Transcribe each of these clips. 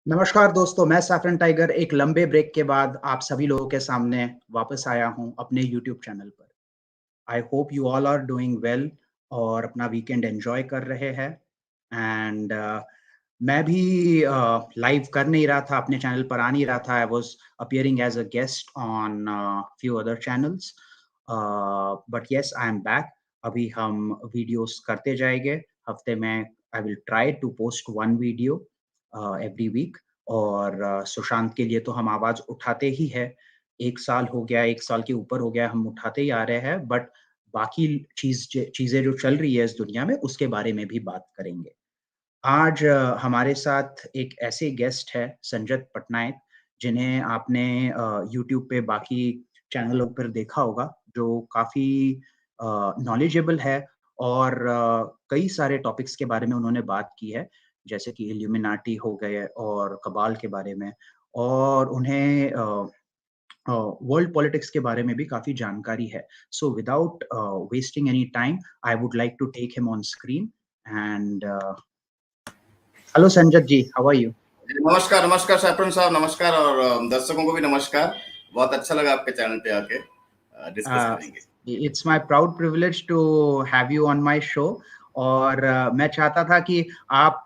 नमस्कार दोस्तों, मैं सैफरन टाइगर एक लंबे ब्रेक के बाद आप सभी लोगों के सामने वापस आया हूं अपने यूट्यूब चैनल पर। I hope you all are doing well और अपना वीकेंड एंजॉय कर रहे हैं। एंड मैं भी लाइव कर नहीं रहा था, अपने चैनल पर आ नहीं रहा था। I was appearing as a guest on few other channels, but yes I am back. अभी हम वीडियोस करते जाएंगे। हफ्ते में I will try to post one video every week. और सुशांत के लिए तो हम आवाज़ उठाते ही हैं। 1 साल हो गया, 1 साल के ऊपर हो गया, हम उठाते ही आ रहे हैं, बट बाकी चीज़ें जो चल रही है इस दुनिया में, उसके बारे में भी बात करेंगे। आज हमारे साथ एक ऐसे गेस्ट है संजत पटनायक, जिन्हें आपने यूट्यूब पे बाकी चैनलों पर देखा होगा, जो काफ़ी नॉलेजेबल है और कई सारे टॉपिक्स के बारे में उन्होंने बात की है, जैसे कि इल्यूमिनाटी हो गए और कबाल के बारे में। और उन्हें वर्ल्ड पॉलिटिक्स के बारे में भी काफ़ी जानकारी है। So without wasting any time, I would like to take him on screen and hello Sanjat ji, how are you? नमस्कार नमस्कार सैफरन साहब, नमस्कार। और दर्शकों को भी नमस्कार। बहुत अच्छा लगा आपके चैनल पे आके डिस्कस करेंगे। It's my proud privilege to have you on my show. और मैं चाहता था कि आप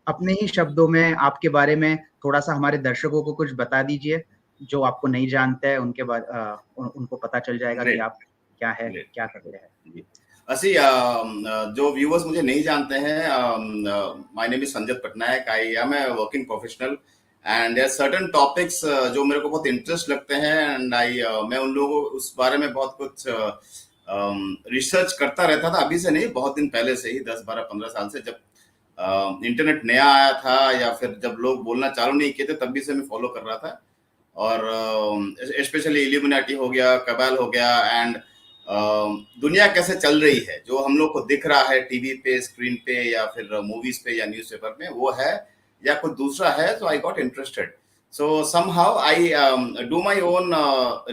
अपने ही शब्दों में आपके बारे में थोड़ा-सा हमारे दर्शकों को कुछ बता दीजिए, जो आपको नहीं जानते हैं उनके उनको पता चल जाएगा कि ग्रेट आप क्या है, ग्रेट क्या करते हैं? जी। असी जो व्यूअर्स मुझे नहीं जानते हैं, my name is Sanjat Patnaik. I am a working professional and there certain topics जो मेरे को बहुत इंटरेस्ट लगते हैं एंड मैं उन लोगों उस बारे में बहुत कुछ रिसर्च करता रहता था। अभी से नहीं, बहुत दिन पहले से ही, 10 12 15 साल से, जब इंटरनेट नया आया था या फिर जब लोग बोलना चालू नहीं किए थे, तब भी से मैं फॉलो कर रहा था। और स्पेशली इल्यूमिनाटी हो गया, कबाल हो गया, एंड दुनिया कैसे चल रही है, जो हम लोग को दिख रहा है टीवी पे, स्क्रीन पे, या फिर मूवीज पे या न्यूज़पेपर में, वो है या कुछ दूसरा है। तो I got interested. So somehow I do my own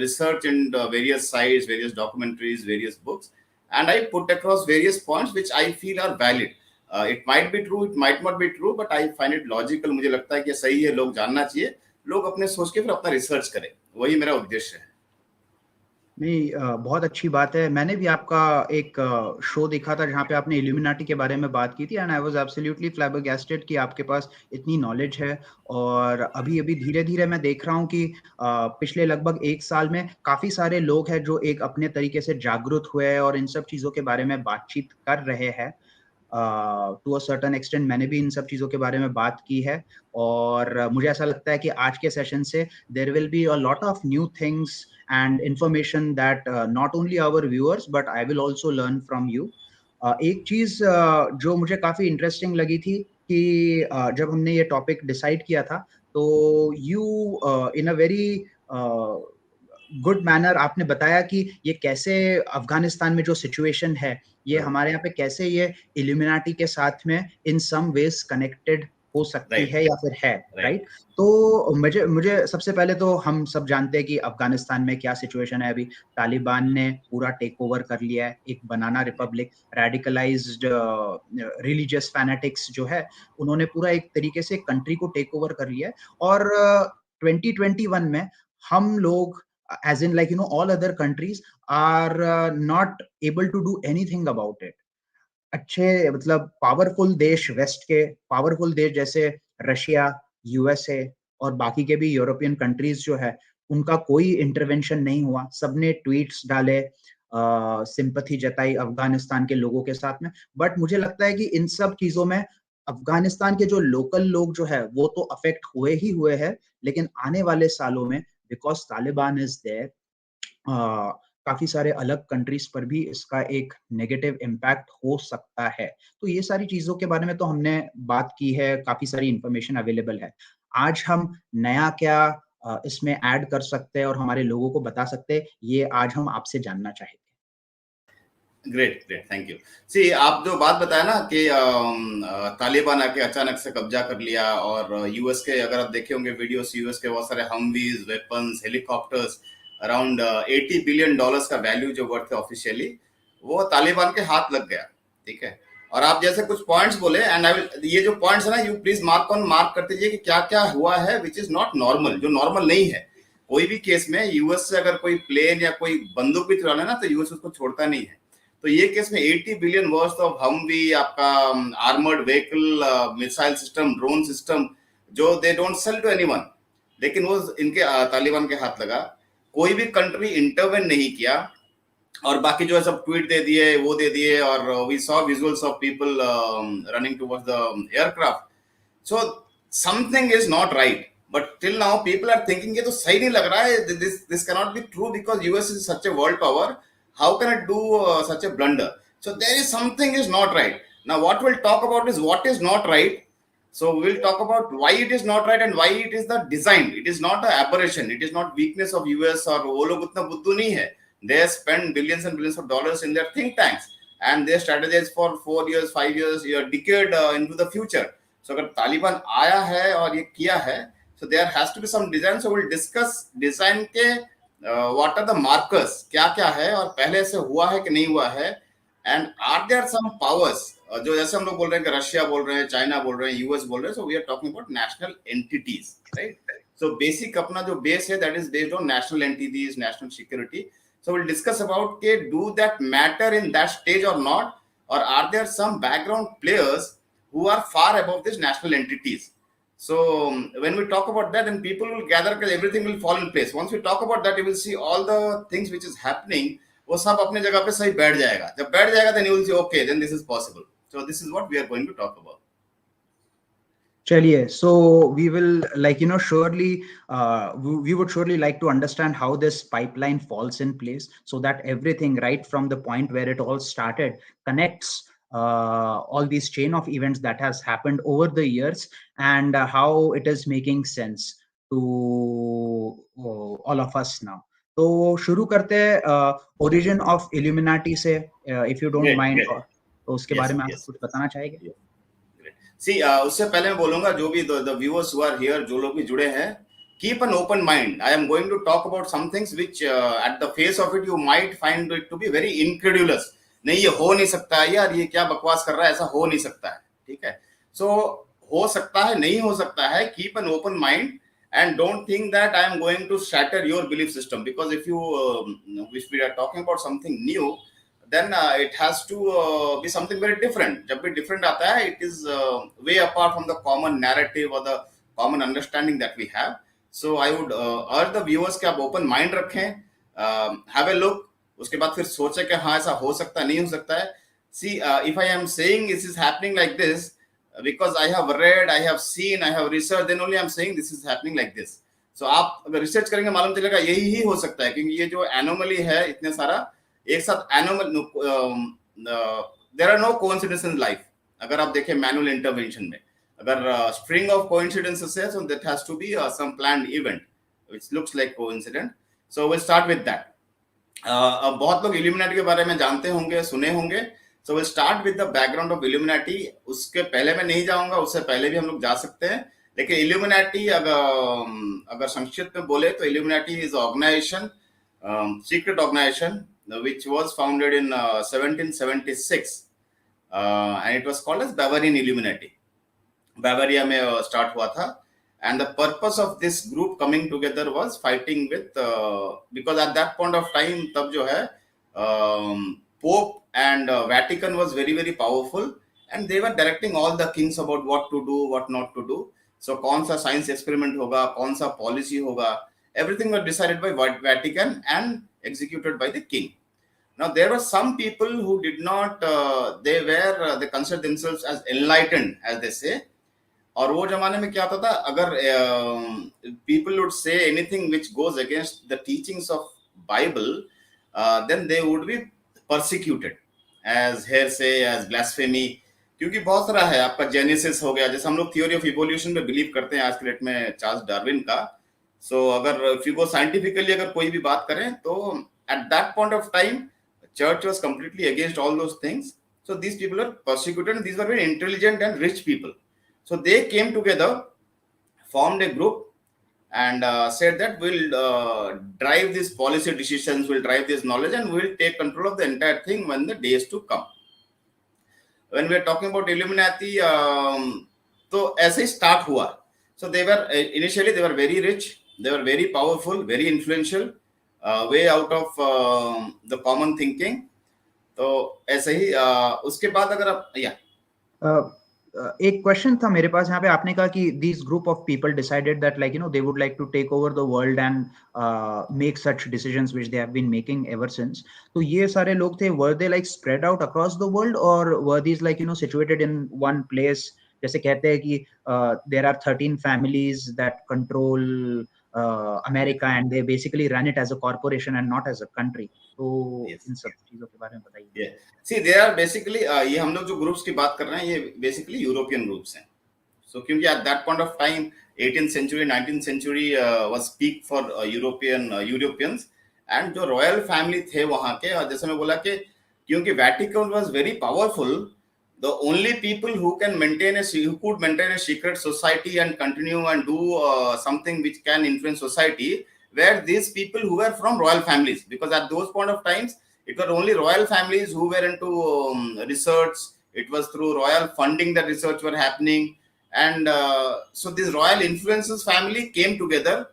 research in various sites, various documentaries, various books, and I put across various points which I feel are valid. It might be true, it might not be true, but I find it logical. मुझे लगता है कि सही है, लोग जानना चाहिए, लोग अपने सोच के फिर अपना रिसर्च करें। वही मेरा उद्देश्य है। नहीं, बहुत अच्छी बात है। मैंने भी आपका एक शो देखा था जहाँ पे आपने इल्यूमिनाटी के बारे में बात की थी, एंड आई वाज एब्सोल्युटली फ्लैबरगैस्टेड कि आपके पास इतनी नॉलेज है। और अभी-अभी धीरे-धीरे मैं देख रहा हूँ कि पिछले लगभग 1 साल में काफ़ी सारे लोग हैं जो एक अपने तरीके से जागरूक हुए हैं और इन सब चीज़ों के बारे में बातचीत कर रहे हैं। टू अ सर्टेन एक्सटेंट मैंने भी इन सब चीज़ों के बारे में बात की है। और मुझे ऐसा लगता है कि आज के सेशन से there will be a lot of new things and information that not only our viewers but I will also learn from you. एक चीज़ जो मुझे काफ़ी इंटरेस्टिंग लगी थी कि जब हमने ये टॉपिक डिसाइड किया था, तो you in a very good manner आपने बताया कि ये कैसे अफ़गानिस्तान में जो सिचुएशन है, ये हमारे यहाँ पे कैसे ये इल्यूमिनाटी के साथ में इन सम वेज़ कनेक्टेड हो सकती राइट है या फिर है, राइट। राइट? तो मुझे सबसे पहले तो हम सब जानते हैं कि अफ़गानिस्तान में क्या सिचुएशन है अभी। तालिबान ने पूरा टेक ओवर कर लिया है, एक बनाना रिपब्लिक, रेडिकलाइज़्ड रिलीजियस फैनेटिक्स जो है, उन्होंने पूरा एक तरीके से कंट्री को टेक ओवर कर लिया है। और 2021 में हम लोग as in like all other countries are not able to do anything about it. अच्छे मतलब पावरफुल देश, वेस्ट के पावरफुल देश जैसे रशिया, यूएसए और बाकी के भी यूरोपियन कंट्रीज जो है, उनका कोई इंटरवेंशन नहीं हुआ। सबने ट्वीट्स डाले, सिंपैथी जताई अफगानिस्तान के लोगों के साथ में। बट मुझे लगता है कि इन सब चीजों में अफगानिस्तान के जो लोकल लोग जो है वो तो अफेक्ट हुए ही हुए हैं, लेकिन आने वाले सालों में बिकॉज तालिबान इज देयर, काफी सारे अलग कंट्रीज पर भी इसका एक नेगेटिव इम्पैक्ट हो सकता है। तो ये सारी चीजों के बारे में तो हमने बात की है, काफी सारी इंफॉर्मेशन अवेलेबल है। आज हम नया क्या इसमें ऐड कर सकते हैं और हमारे लोगों को बता सकते हैं, ये आज हम आपसे जानना चाहेंगे। Great great, thank you. See, आप जो बात बताया ना कि तालिबान आके अचानक से कब्जा कर लिया, और यूएस के, अगर आप देखे होंगे वीडियोस, यूएस के बहुत सारे हमवीज, वेपन्स, हेलीकॉप्टर्स, अराउंड $80 बिलियन का वैल्यू जो वर्थ है ऑफिशियली, वो तालिबान के हाथ लग गया। ठीक है। और आप जैसे कुछ पॉइंट्स बोले, एंड आई विल, ये जो पॉइंट्स है ना, यू प्लीज मार्क कर दीजिए कि क्या क्या हुआ है विच इज नॉट नॉर्मल, जो नॉर्मल नहीं है। कोई भी केस में यूएस से अगर कोई प्लेन या कोई बंदूक भी चुरा ले ना, तो यूएस उसको छोड़ता नहीं है। तो ये केस में 80 बिलियन वर्थ ऑफ हमवी, आपका armoured vehicle, missile system, drone system, जो they don't sell to anyone, लेकिन वो इनके तालिबान के हाथ लगा। कोई भी कंट्री इंटरवेन नहीं किया, और बाकी जो है सब ट्वीट दे दिए, वो दे दिए, और we saw visuals of people running towards the aircraft. So something is not right, but till now people are thinking ये तो सही नहीं लग रहा है, this can not be true because US is such a world power, how can it do such a blunder? So there is something is not right. Now what will talk about is what is not right. So we'll talk about why it is not right and why it is the design. It is not an aberration. It is not weakness of US, और वो लोग उतना बुद्धू नहीं है. They spend billions and billions of dollars in their think tanks, and they strategize for 4 years, 5 years, a decade into the future. So अगर तालिबान आया है और ये किया है, so there has to be some design. So we'll discuss design के what are the markers, क्या क्या है और पहले से हुआ है कि नहीं हुआ है, and are there some powers, जो जैसे हम लोग बोल रहे हैं कि रशिया बोल रहे हैं, चाइना बोल रहे हैं, यूएस बोल रहे हैं, so we are talking about national entities, right? So basic अपना जो बेस है that is based on national entities, national security. So will discuss about के do that matter in that stage और नॉट, और are there some background players who are far above this national entities. So when we talk about that, then people will gather because everything will fall in place. Once we talk about that, you will see all the things which is happening, वो सब अपने जगह पे सही बैठ जाएगा. जब बैठ जाएगा then you will see okay, then this is possible. So this is what we are going to talk about. Chaliye, so we will, like, surely we would surely like to understand how this pipeline falls in place, so that everything right from the point where it all started connects all these chain of events that has happened over the years, and how it is making sense to all of us now. तो शुरू करते हैं origin of illuminati से, if you don't mind, तो उसके बारे में आप कुछ बताना चाहेंगे? See, उससे पहले मैं बोलूंगा जो भी the viewers who are here, जो लोग भी जुड़े हैं, keep an open mind. I am going to talk about some things which at the face of it you might find it to be very incredulous. नहीं, ये हो नहीं सकता है यार, ये क्या बकवास कर रहा है, ऐसा हो नहीं सकता है, ठीक है? So हो सकता है, नहीं हो सकता है. Keep an open mind and don't think that I am going to shatter your belief system, because if we are talking about something new, then it has to be something very different. जब भी different आता है, it is way apart from the common narrative or the common understanding that we have. So I would urge the viewers कि आप open mind रखें, have a look, उसके बाद फिर सोचें कि हाँ ऐसा हो सकता है, नहीं हो सकता है. See, if I am saying this is happening like this, because I have read, I have seen, I have researched, then only I am saying this is happening like this. So आप अगर research करेंगे मालूम चलेगा यही ही हो सकता है, क्योंकि ये जो एनोमली है, इतने सारा एक साथ anomaly, there are no coincidence in life. अगर आप देखें मैनुअल इंटरवेंशन में, अगर स्ट्रिंग ऑफ कोइंसिडेंसेस है, so that has to be some planned event which looks like coincident. So we start with that. अब बहुत लोग इल्यूमिनाटी के बारे में जानते होंगे, सुने होंगे. So we start with the background of Illuminati. उसके पहले मैं नहीं जाऊंगा, उससे पहले भी हम लोग जा सकते हैं, लेकिन इल्यूमिनाटी अगर संक्षिप्त में बोले तो Illuminati is organization, secret organization which was founded in 1776, and it was called as Bavarian Illuminati. Bavaria में start हुआ था, and the purpose of this group coming together was fighting with because at that point of time तब जो है Pope and Vatican was very very powerful, and they were directing all the kings about what to do, what not to do. So कौन सा science experiment होगा, कौन सा policy होगा, everything was decided by Vatican and executed by the king. Now there were some people who did not they considered themselves as enlightened, as they say. और वो जमाने में क्या होता था, अगर people would say anything which goes against the teachings of Bible, then they would be persecuted as heresy, as blasphemy. क्योंकि बहुत सारा है, आपका जेनेसिस हो गया, जैसे हम लोग थियोरी ऑफ इवोल्यूशन में बिलीव करते हैं आज के डेट में, चार्ल्स डार्विन का. So अगर if you go scientifically अगर कोई भी बात करें, तो at that point of time church was completely against all those things. So these people are persecuted, and these were very intelligent and rich people. So they came together, formed a group, and said that we'll drive these policy decisions, we'll drive this knowledge, and we'll take control of the entire thing when the days to come. when we are talking about Illuminati, तो ऐसे ही start हुआ. So they were initially they were very rich, they were very powerful, very influential, way out of the common thinking. तो ऐसे ही उसके बाद अगर आप एक क्वेश्चन था मेरे पास यहाँ पे. आपने कहा कि these group of people decided that like they would like to take over the world and make such decisions which they have been making ever since. तो ये सारे लोग थे, were they like spread out across the world or were these like situated in one place? जैसे कहते हैं कि there are 13 families that control America and they basically run it as a corporation and not as a country. तो इन सब चीजों के बारे में बताइए. See, they are basically ये हम लोग जो ग्रुप्स की बात कर रहे हैं ये बेसिकली यूरोपियन ग्रुप्स हैं. So क्योंकि at that point of time 18th century 19th century was peak for Europeans and जो रॉयल फैमिली थे वहाँ के, और जैसे मैं बोला कि क्योंकि Vatican was very powerful, the only people who could maintain a secret society and continue and do something which can influence society were these people who were from royal families, because at those point of times it were only royal families who were into research. It was through royal funding that research were happening, and so this royal influences family came together,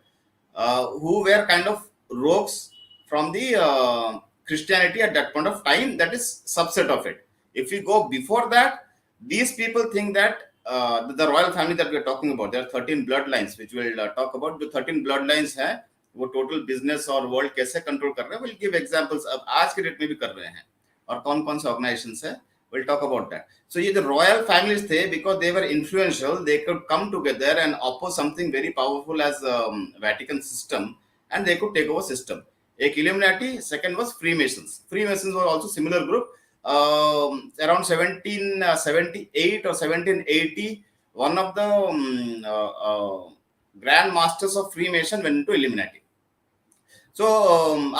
who were kind of rogues from the Christianity at that point of time. That is subset of it. If we go before that, these people think that the royal family that we are talking about, there are 13 bloodlines which we'll talk about. जो 13 bloodlines हैं वो total business और world कैसे control कर रहे हैं, will give examples. अब आज के डेट में भी कर रहे हैं, और कौन कौन से ऑर्गेनाइजेशंस है, will talk about that. So ये जो रॉयल फैमिलीज थे, because they were influential, they could come together and oppose something very powerful as Vatican system, and they could take over system. एक Illuminati, second was Freemasons. Freemasons were also similar group. Around 1778 or 1780, one of the grand masters of Freemason went into Illuminati. So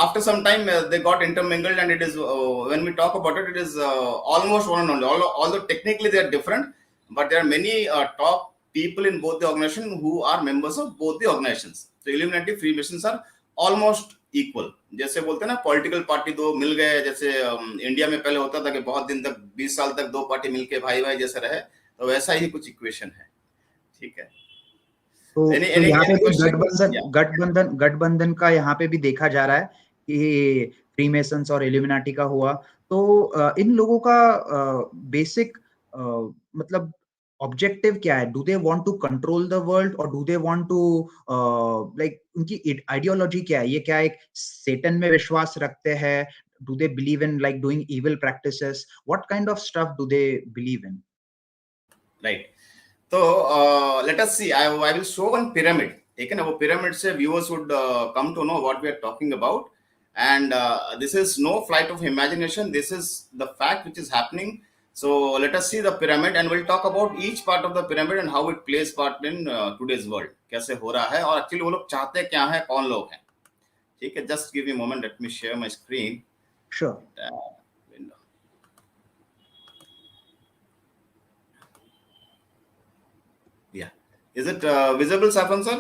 after some time they got intermingled, and it is when we talk about it, it is almost one and only. Although technically they are different, but there are many top people in both the organization who are members of both the organizations. So Illuminati, Freemasons are almost equal. जैसे बोलते हैं ना political party दो मिल गए, जैसे India में पहले होता था कि बहुत दिन तक 20 साल तक दो पार्टी मिलके भाई भाई जैसे रहे, तो वैसा ही कुछ इक्वेशन है. ठीक है. तो यहाँ पे गठबंधन का यहाँ पे भी देखा जा रहा है कि फ्रीमेसन्स और इल्यूमिनाटी का हुआ. तो इन लोगों का बेसिक मतलब ऑब्जेक्टिव क्या है? Do they want to control the world और do they want to like उनकी आइडियोलॉजी क्या है? ये क्या एक सेटन में विश्वास रखते हैं? Do they believe in like doing evil practices? What kind of stuff do they believe in? Right. तो let us see, I will show one pyramid. ठीक है ना, वो पिरामिड से viewers would come to know what we are talking about. And this is no flight of imagination, this is the fact which is happening. So let us see the pyramid and we'll talk about each part of the pyramid and how it plays part in today's world. कैसे हो रहा है और actually वो लोग चाहते क्या है, कौन लोग हैं. ठीक है, just give me a moment, let me share my screen. Sure. Yeah. Is it visible, Saffron sir?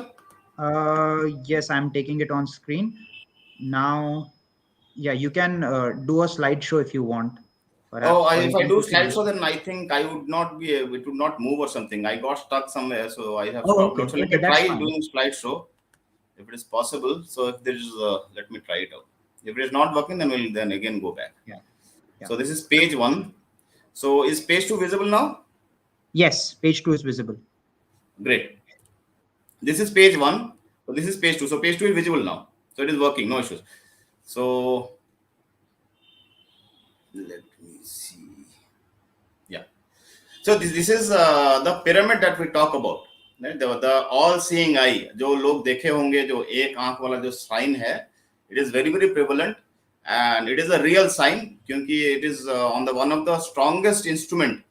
Yes, I'm taking it on screen now. Yeah, you can do a slideshow if you want. Perhaps, if I do slideshow, then I think I would not be. It would not move or something. I got stuck somewhere, so I have to upload. So let me try doing slideshow, if it is possible. So if there is, let me try it out. If it is not working, then we'll then again go back. Yeah. So this is page 1. So is page 2 visible now? Yes, page 2 is visible. Great. This is page 1. So this is page 2. So page 2 is visible now. So it is working. No issues. So let me see. Yeah. So this is the pyramid that we talk about. The all-seeing eye. जो लोग देखे होंगे, जो एक आंख वाला जो sign है, it is very very prevalent and it is a real sign क्योंकि it is on the one of the strongest instrument,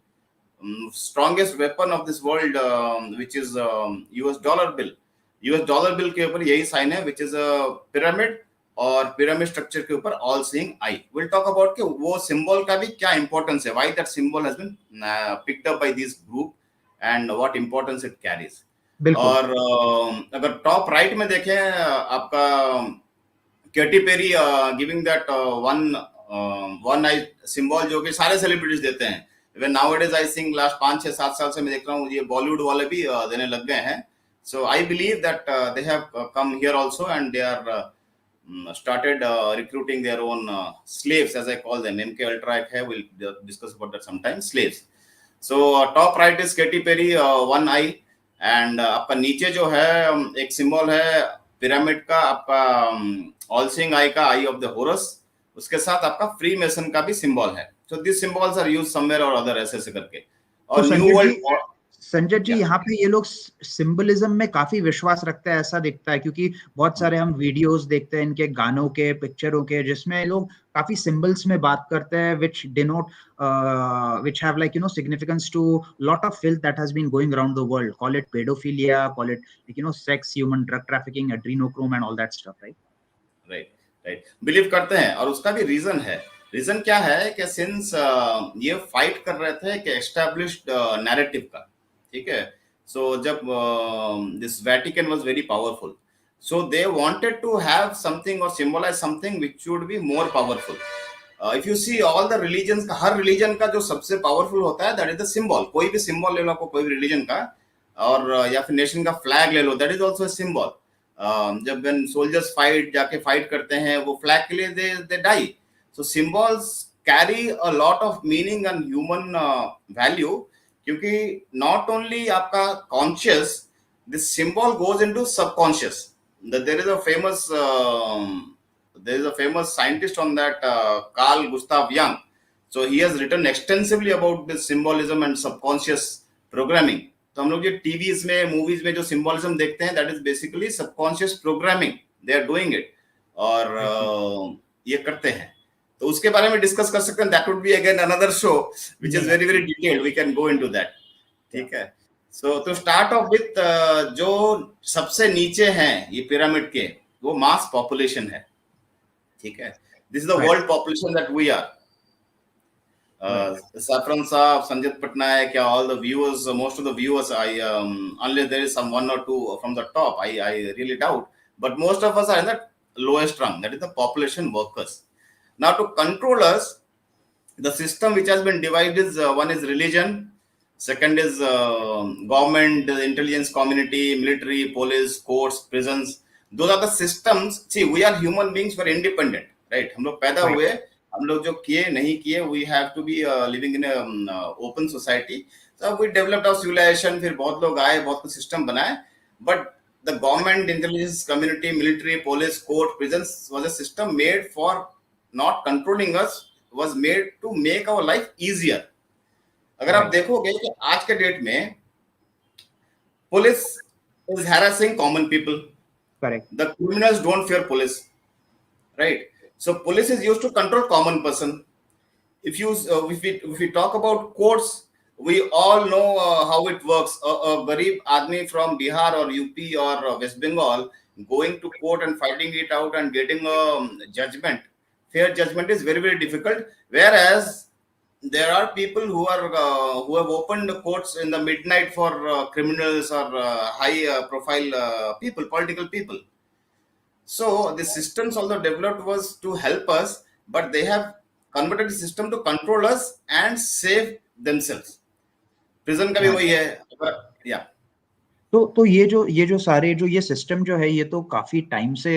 strongest weapon of this world, which is US dollar bill. US dollar bill के ऊपर यही sign है, which is a pyramid. और pyramid structure के ऊपर all seeing eye. Will talk about कि वो symbol का भी क्या इंपॉर्टेंस है, why that symbol has been picked up by this group and what importance it carries. और अगर टॉप राइट में देखें आपका Katy Perry giving that one eye symbol जो कि सारे सेलिब्रिटीज देते हैं. Even nowadays I think last 5 6 7 साल से मैं देख रहा हूँ ये बॉलीवुड वाले भी देने लग गए हैं. So I believe that they have come here also, and they are started recruiting their own slaves, as I call them. MK Ultra एक है, we'll discuss about that sometime. Slaves. So top right is Katy Perry, one eye, and आपका नीचे जो है एक symbol है pyramid का, आपका ऑल सीइंग आई का, आई ऑफ द हॉरस. उसके साथ आपका फ्री मेसन का भी सिंबल है. So these symbols are used somewhere or other ऐसे ऐसे करके. और न्यू वर्ल्ड संजय जी, यहाँ पे ये लोग सिंबलिज्म में काफी विश्वास रखते हैं ऐसा दिखता है, क्योंकि बहुत सारे हम वीडियोस देखते हैं इनके गानों के, पिक्चरों के, जिसमें लोग काफी सिंबल्स में बात करते हैं, which denote which have like significance to lot of filth that has been going around the world. Call it pedophilia, call it sex, human drug trafficking, adrenochrome and all that stuff, right? Right believe करते हैं. और उसका भी reason है. Reason क्या है कि since ये फाइट कर रहे थे कि एस्टैब्लिश्ड नैरेटिव का, ठीक है. सो जब this Vatican was very powerful, so they wanted to have something और symbolise something which should be more powerful. If you see all the religions का, हर रिलीजन का जो सबसे पावरफुल होता है दैट इज द सिंबल. कोई भी सिंबल ले लो आपको, कोई भी रिलीजन का, और या फिर नेशन का फ्लैग ले लो, that is also a symbol. जब when soldiers fight, जाके फाइट करते हैं, वो फ्लैग के लिए they die. So symbols carry a lot of meaning and human value, क्योंकि not only आपका conscious, this symbol goes into subconscious. There is a famous scientist on that, Carl Gustav Jung. So he has written extensively about this symbolism and subconscious programming. तो हम लोग ये TVs में, movies में जो symbolism देखते हैं, that is basically subconscious programming. They are doing it, और ये करते हैं. तो उसके बारे में डिस्कस कर सकते हैं. That would be again another show which is very very detailed. We can go into that. ठीक है. सो तो स्टार्ट ऑफ विथ जो सबसे नीचे हैं ये पिरामिड के, वो मास पॉपुलेशन है. ठीक है. This is the world population that we are. Saffron Saab, Sanjat Patnaik, all the viewers, most of the viewers, unless there is some one or two from the top, I really doubt. But most of us are in the lowest rung, that is the population workers. Now, to control us, the system which has been divided is one is religion, second is government, intelligence community, military, police, courts, prisons. Those are the systems. See, we are human beings, we are independent, right? हम लोग पैदा हुए, हम लोग जो किए नहीं किए, we have to be living in a open society. So we developed our civilization. फिर बहुत लोग आए, बहुत कुछ सिस्टम बनाए. But the government, intelligence community, military, police, court, prisons was a system made for not controlling us, was made to make our life easier. अगर आप देखोगे कि आज के डेट में police is harassing common people. Correct. The criminals don't fear police, right? So police is used to control common person. If we talk about courts, we all know how it works. A garib aadmi from Bihar or UP or West Bengal going to court and fighting it out and getting a judgment, fair judgment, is very very difficult. Whereas there are people who have opened courts in the midnight for criminals or high profile people, political people. So the systems also developed was to help us, but they have converted the system to control us and save themselves. Prison का भी वही है. Yeah. तो ये जो सारे जो ये सिस्टम जो है, ये तो काफी टाइम से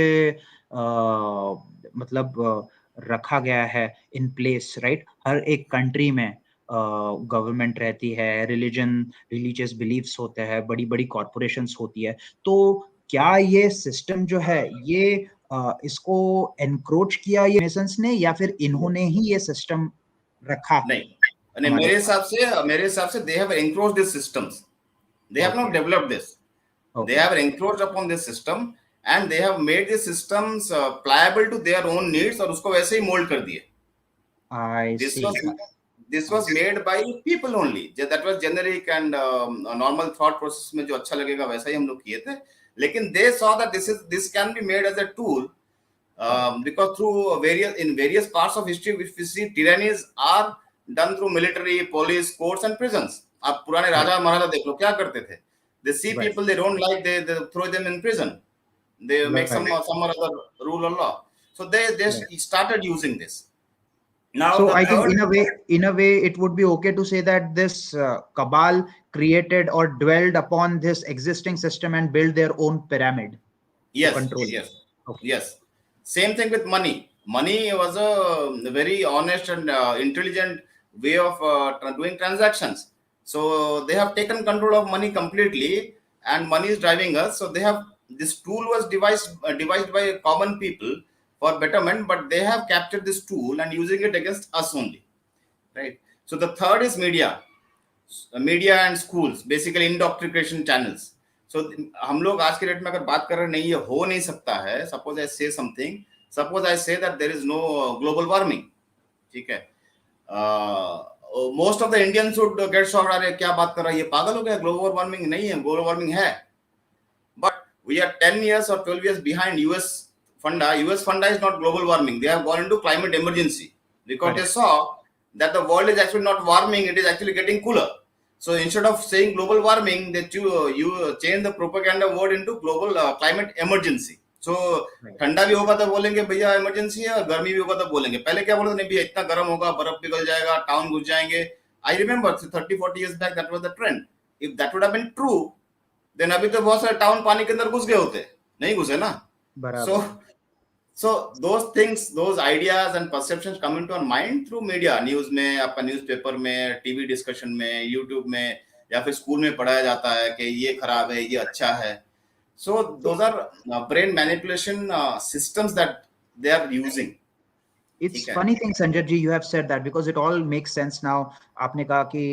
मतलब रखा गया है इन प्लेस, राइट? हर एक कंट्री में गवर्नमेंट रहती है, रिलीजियस बिलीफ्स होते हैं, बड़ी बड़ी कॉर्पोरेशंस होती है. तो क्या ये सिस्टम जो है, ये इसको एनक्रोच किया ये मेसन्स ने, या फिर इन्होंने ही ये सिस्टम रखा? नहीं, मेरे हिसाब से they have encroached these systems. They have not developed this. They have encroached upon this system and they have made the systems pliable to their own needs, और उसको वैसे ही मोल्ड कर दिए. This was made by people only. That was generic and normal thought process में जो अच्छा लगेगा वैसा ही हम लोग किए थे. लेकिन they saw that this can be made as a tool, because through various parts of history, which we see tyrannies are done through military, police, courts and prisons. आप पुराने राजा महाराजा देख लो क्या करते थे. They see people they don't like, they throw them in prison. They make some other rule or law. So they started using this. Now So the I think third, in a way, it would be okay to say that this cabal created or dwelled upon this existing system and built their own pyramid to yes, control it. yes, Okay. yes. Same thing with money. Money was a very honest and intelligent way of doing transactions. So they have taken control of money completely, and money is driving us. So they have, this tool was devised by common people for betterment, but they have captured this tool and using it against us only, right? So the third is media and schools, basically indoctrination channels. So हम लोग आज के date में अगर बात कर रहे नहीं, ये हो नहीं सकता है. सपोज आई से something, suppose I say that there is no global warming, ठीक है, most of the Indians would get shocked, अरे क्या बात कर रहा है, ये पागल हो गया, ग्लोबल वार्मिंग नहीं है, ग्लोबल वार्मिंग है. But we are 10 years or 12 years behind US funda. US funda is not global warming. They have gone into climate emergency because they saw that the world is actually not warming, it is actually getting cooler. So instead of saying global warming, that you change the propaganda word into global climate emergency. So ठंडा भी होगा तो बोलेंगे भैया emergency है, और गर्मी भी होगा तो बोलेंगे. पहले क्या बोलते नहीं भैया इतना गर्म होगा, बर्फ पिघल जाएगा, टाउन घुस जाएंगे. I remember 30-40 years back that was the trend. If that would have been true, then अभी तो बहुत सारे टाउन पानी के अंदर घुस गए होते, नहीं घुसे ना. So those things, those ideas and perceptions come into our mind through media, news में, आपका न्यूज़पेपर में, टीवी डिस्कशन में, यूट्यूब में, या फिर स्कूल में पढ़ाया जाता है कि ये खराब है, ये अच्छा है. So those are brain manipulation systems that they are using. It's funny thing, Sanjat ji, you have said that because it all makes sense now. आपने कहा कि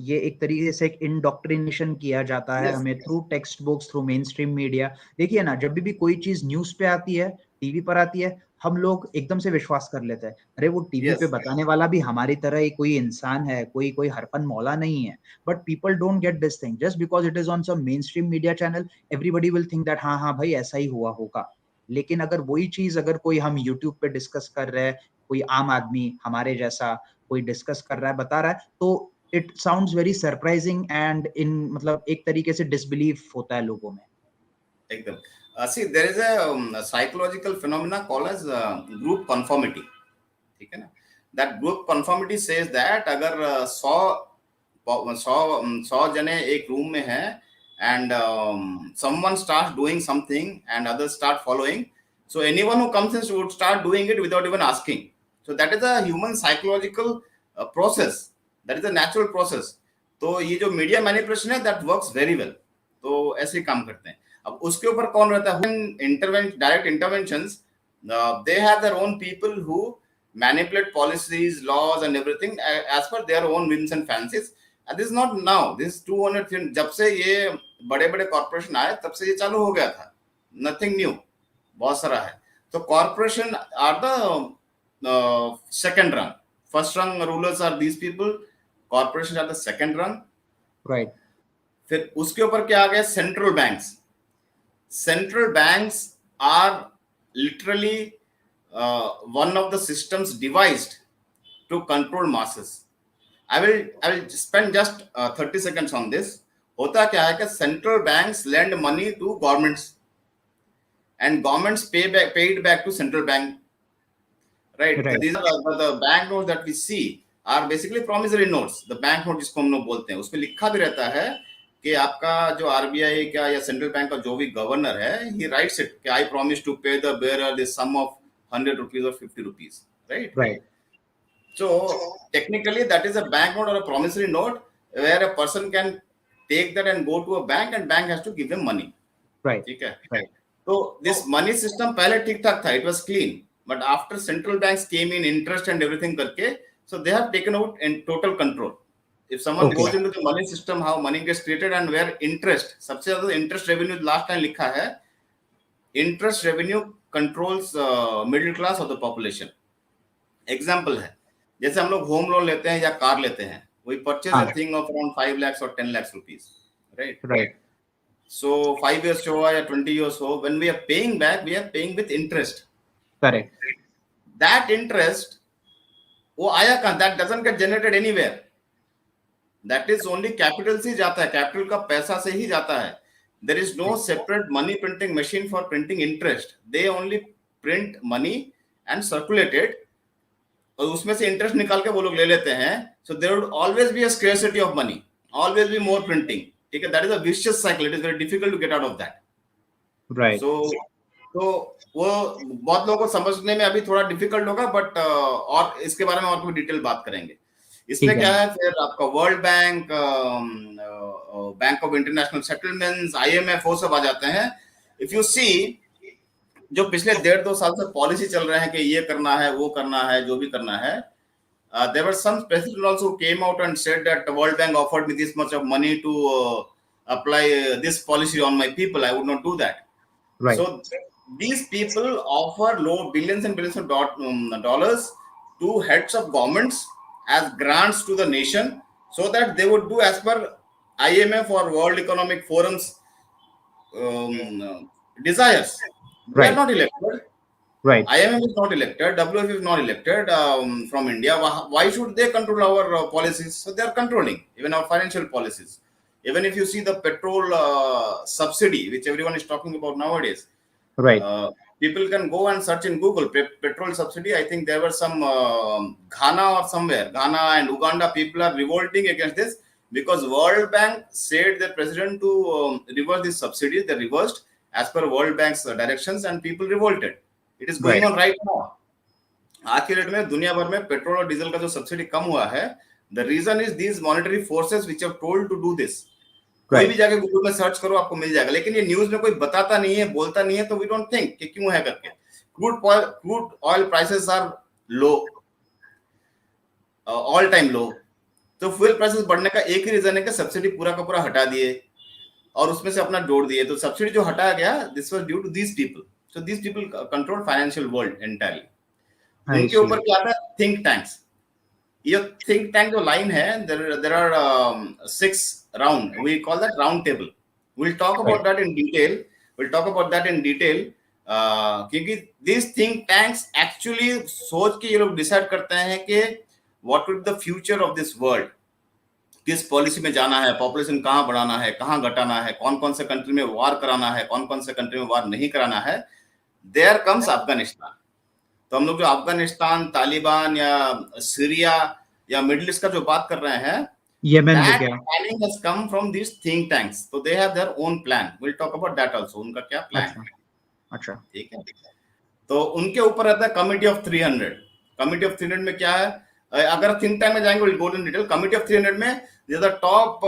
ये एक तरीके से एक इंडोक्ट्रिनेशन किया जाता है हमें through text books, through main stream media. देखिए ना, जब भी कोई चीज न्यूज पे आती है, टीवी पर आती है, हम लोग एकदम से विश्वास कर लेते हैं. अरे वो टीवी पे बताने वाला भी हमारी तरह ही कोई इंसान है, कोई हरपन मौला नहीं है. But people don't get this thing just because it is on some main stream media channel. Everybody will think that हाँ हाँ भाई ऐसा ही हुआ होगा. लेकिन अगर वही चीज अगर कोई हम यूट्यूब पे डिस्कस कर रहे हैं, कोई आम आदमी हमारे जैसा कोई डिस्कस कर रहा है, बता रहा है, तो it sounds very surprising and in मतलब एक तरीके से डिसबिलीफ होता है लोगों में. एकदम. See, there is a psychological phenomena called as group conformity. ठीक है ना. That group conformity says that अगर 100 जने एक रूम में हैं and someone starts doing something and others start following, so anyone who comes in would start doing it without even asking. So that is a human psychological process. That is a natural process. तो ये जो media manipulation है, that works very well. तो ऐसे ही काम करते हैं. अब उसके ऊपर कौन रहता है? Direct interventions, they have their own people who manipulate policies, laws and everything as per their own whims and fancies. And this is not now, this is 200. जब से ये बड़े बड़े कॉर्पोरेशन आए तब से ये चालू हो गया था. Nothing new, बहुत सारा है. तो corporation are the second rung. First rung rulers are these people. Corporations are the second rung. Right. फिर उसके ऊपर क्या आ गया? Central banks. Central banks are literally one of the systems devised to control masses. I will spend just 30 seconds on this. होता क्या है कि central banks lend money to governments and governments paid back to central bank. Right. So these are the bank notes that we see are basically promissory notes. The bank note जिसको हम लोग बोलते हैं, उसमें लिखा भी रहता है कि आपका जो आरबीआई का या सेंट्रल बैंक का जो भी गवर्नर है, he writes it कि I promise to pay the bearer the sum of 100 rupees or 50 rupees. Right. So technically that is a bank note or a promissory note where a person can take that and go to a bank and bank has to give him money. Right. ठीक है. So this money system पहले ठीक ठाक था, it was clean. But after central banks came in, interest and everything करके, so they have taken out in total control. If someone goes into the money system, how money gets created and where interest, सबसे ज़्यादा interest revenue last time लिखा है, interest revenue controls middle class of the population. Example है, जैसे हम लोग home loan लेते हैं या car लेते हैं, we purchase a thing of around 5 lakhs or 10 lakhs rupees, right? So 5 years हो या 20 years हो, when we are paying back, we are paying with interest. Correct. That interest, वो आया कहाँ? That doesn't get generated anywhere. That is only capital से जाता है, capital का पैसा से ही जाता है. There is no separate money printing machine for printing interest. They only print money and circulate it. और उसमें से इंटरेस्ट निकाल के वो लोग ले लेते हैं. So there would always be a scarcity of money, always be more printing. ठीक है, that is a vicious cycle. It is very difficult to get out of that. Right. So तो वो बहुत लोगों को समझने में अभी थोड़ा डिफिकल्ट होगा, बट और इसके बारे में और कोई डिटेल बात करेंगे. इसमें ठीक क्या है. है, फिर आपका world bank, bank of international settlements, IMF, वो सब आ जाते हैं. इफ यू सी, जो पिछले 1.5-2 साल से पॉलिसी चल रहे हैं कि ये करना है, वो करना है, जो भी करना है, there were some president also who came out and said that the World Bank offered me this much of money to apply this policy on my people. I would not do that. Right. So these people offer low billions and billions of dollars to heads of governments as grants to the nation, so that they would do as per IMF or World Economic Forum's desires. They are right. not elected. Right. IMF is not elected. WF is not elected from India. Why should they control our policies? So they are controlling even our financial policies. Even if you see the petrol subsidy, which everyone is talking about nowadays, right. people can go and search in Google petrol subsidy. I think there were some Ghana or somewhere, Ghana and Uganda people are revolting against this, because World Bank said the president to reverse this subsidy. They reversed as per World Bank's directions, and people revolted. It is going right. on right now. आज के date में दुनिया भर में petrol और diesel का जो subsidy कम हुआ है, the reason is these monetary forces which have told to do this. कोई भी जाके गूगल में सर्च करो, आपको मिल जाएगा. लेकिन ये न्यूज में कोई बताता नहीं है, बोलता नहीं है, तो वी डोंट थिंक कि क्यों है करके. Crude oil prices are low, all time low. तो फ्यूल प्राइसेस बढ़ने का एक ही रीजन है कि सब्सिडी पूरा का पूरा हटा दिए और उसमें से अपना जोड़ दिए. तो सब्सिडी जो हटाया गया, this was due to these people. So these people control financial world entirely. उनके ऊपर क्या आता है, think tanks. ये think tank जो line है, there are 6 round. We call that round table. We'll talk about that in detail. क्योंकि these think tanks actually सोच के ये लोग decide करते हैं कि what would be the future of this world. किस पॉलिसी में जाना है, पॉपुलेशन कहाँ बढ़ाना है, कहाँ घटाना है, कौन कौन से कंट्री में वार कराना है, कौन कौन से कंट्री में वार नहीं कराना है. There comes Afghanistan. तो हम लोग जो अफगानिस्तान, तालिबान या सीरिया या मिडिल ईस्ट का जो बात कर रहे हैं, यमन हो गया, planning has come from this think tanks. तो they have their own plan. Will talk about that also. उनका क्या प्लान है. अच्छा. ठीक है. तो उनके ऊपर रहता है कमिटी ऑफ 300. कमिटी ऑफ 300 में क्या है, अगर थिंक टैंक में जाएंगे will go in detail. Committee of 300 में the top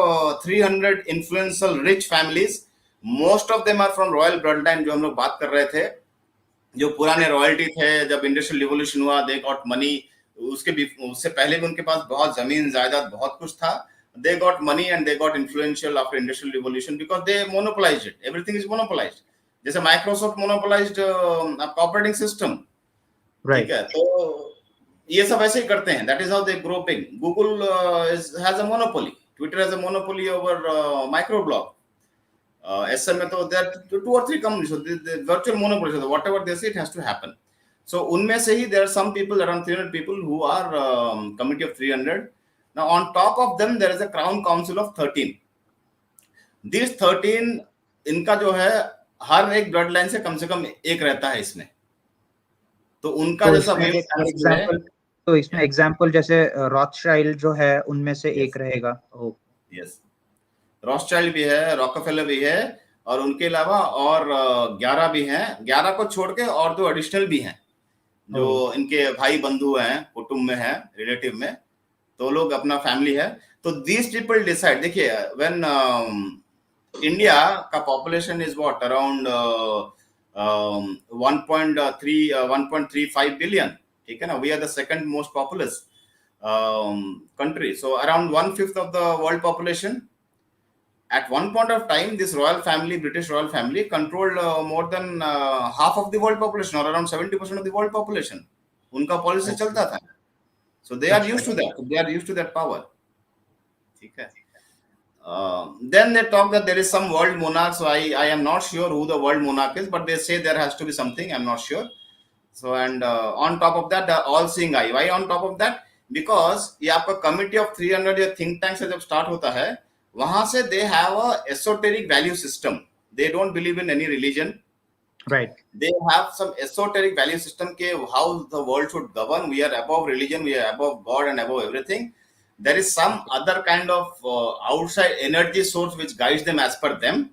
300 influential rich families. Most of them are from royal blood line, जो हम लोग बात कर रहे थे, जो पुराने रॉयल्टी थे. जब इंडस्ट्रियल रिवॉल्यूशन हुआ, दे गॉट मनी. उससे पहले भी उनके पास बहुत जमीन जायदाद बहुत कुछ था. They got money and they got influential after industrial revolution because they monopolised it. Everything is monopolised. जैसे माइक्रोसॉफ्ट मोनोपोलाइज्ड आपका ऑपरेटिंग सिस्टम. ठीक है. तो ये सब ऐसे ही करते हैं. That is how they grow big. Google has a monopoly. Twitter has a monopoly over microblog. SM में तो there are 2 or 3 companies, so the virtual monopoly, so whatever they say it has to happen. So उनमें से ही there are some people, around 300 people who are committee of 300. Now on top of them there is a crown council of 13. These 13 इनका जो है हर एक blood line से कम एक रहता है इसमें. तो उनका जैसा एग्जांपल, तो इसमें एग्जांपल जैसे रॉथशाइल्ड जो है उनमें से एक रहेगा. यस, रॉथशाइल्ड भी है, रॉकफेलर भी है, और उनके अलावा और 11 भी हैं. 11 को छोड़ के और 2 एडिशनल भी हैं जो इनके भाई बंधु हैं, कुटुंब में हैं, रिलेटिव में. तो लोग अपना फैमिली है. तो दीज पीपल डिसाइड. देखिए, व्हेन इंडिया का population is what around 1.35 billion. ठीक है ना. We are the second most populous country. So around 1/5 of the world population. At one point of time, this royal family, British royal family, controlled more than half of the world population, or around 70% of the world population. उनका policy चलता था. So they are used to that. They are used to that power. ठीक है. Then they talk that there is some world monarch. So I am not sure who the world monarch is, but they say there has to be something. I'm not sure. So and on top of that, the all-seeing eye. Why on top of that? Because ये आपका committee of 300 या think tank से जब start होता है, वहां से दे have a esoteric value system. They don't believe in any religion. Right. They have some esoteric value system ke how the world should govern. We are above religion, we are above God and above everything. There is some other kind of outside energy source which guides them as per them.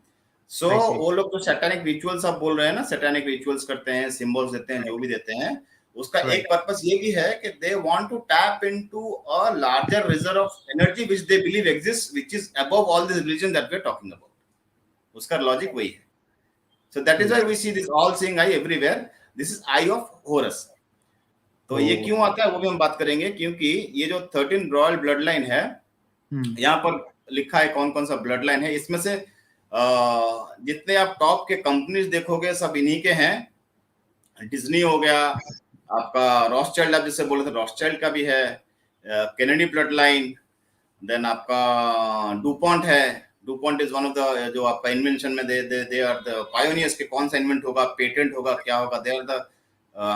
So वो लोग जो satanic rituals आप बोल रहे हैं ना, satanic rituals करते हैं, सिंबल्स देते हैं, जो भी देते हैं, उसका एक पर्पस ये भी है कि they want to tap into a larger reserve of energy which they believe exist, which is above all this religion that we are talking about. उसका लॉजिक वही है. So that is why we see this all seeing eye everywhere. This is eye of Horus. तो ये क्यों आता है वो भी हम बात करेंगे, क्योंकि ये जो 13 रॉयल ब्लड लाइन है, यहाँ पर लिखा है कौन कौन सा ब्लड लाइन है. इसमें से जितने आप टॉप के कंपनीज देखोगे सब इन्हीं के हैं. डिज्नी हो गया आपका, रॉथस्चाइल्ड आप जिससे बोले थे रॉथस्चाइल्ड का भी है, केनेडी ब्लड लाइन, देन आपका डुपॉन्ट है. DuPont is one of the, जो आपका इन्वेंशन में दे आर द पायोनियर्स के. कौन सा इन्वेंट होगा, पेटेंट होगा, क्या होगा, they are the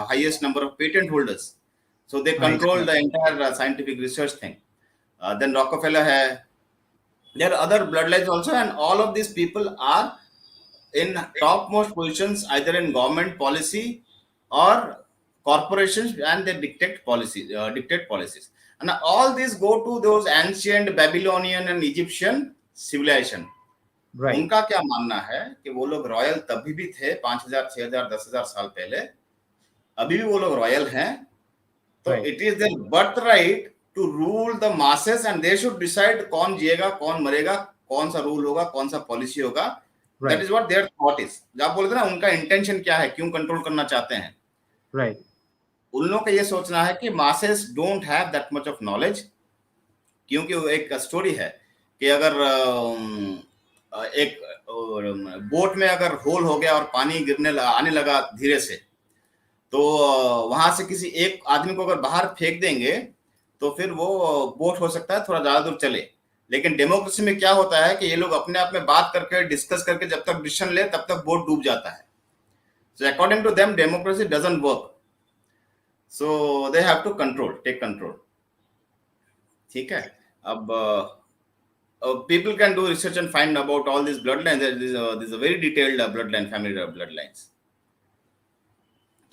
highest number of patent holders. So they control the entire scientific research thing. Then Rockefeller है. There are other blood lines also, and all of this people are in topmost positions either in government policy or corporations, and they dictate policies. And all these go to those ancient Babylonian and Egyptian civilization. Right. उनका क्या मानना है कि वो लोग royal तभी भी थे 5000, 6000, 10,000 साल पहले, अभी भी वो लोग रॉयल हैं. तो it is their birthright to rule the masses, and they should decide कौन जिएगा, कौन मरेगा, कौन सा रूल होगा, कौन सा पॉलिसी होगा. That is what their thought is. जब आप बोलते हैं ना उनका इंटेंशन क्या है, क्यों कंट्रोल करना चाहते हैं. Right. उन लोगों का ये सोचना है कि masses don't have that much of knowledge. क्योंकि वो एक स्टोरी है कि अगर एक बोट में अगर होल हो गया और पानी आने लगा धीरे से, तो वहां से किसी एक आदमी को अगर बाहर फेंक देंगे तो फिर वो बोट हो सकता है थोड़ा ज्यादा दूर चले. लेकिन डेमोक्रेसी में क्या होता है कि ये लोग अपने आप में बात करके, डिस्कस करके जब तक डिसीजन ले तब तक बोट डूब जाता है. So according to them democracy doesn't work. So they have to take control. ठीक है. अब people can do research and find about all these bloodlines. This is a very detailed bloodline, family bloodlines.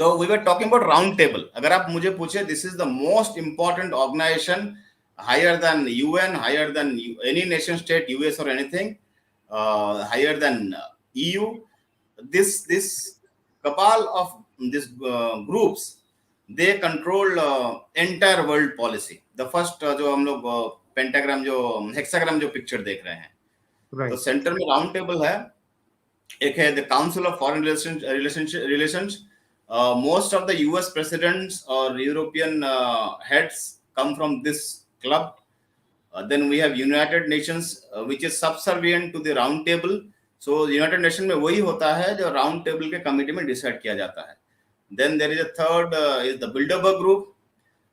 So we were talking about round table. अगर आप मुझे पूछे, this is the most important organization, higher than UN, higher than any nation state, US or anything, higher than EU. This cabal of these groups, they control entire world policy. The first जो हम लोग pentagram जो hexagram जो picture देख रहे हैं, तो centre में राउंड टेबल है. एक है the council of foreign relations. Most of the US presidents or European heads come from this club. Then we have United Nations, which is subservient to the round table. So United Nations में वही होता है जो round table के committee में decide किया जाता है. Then there is a third is the Bilderberg group.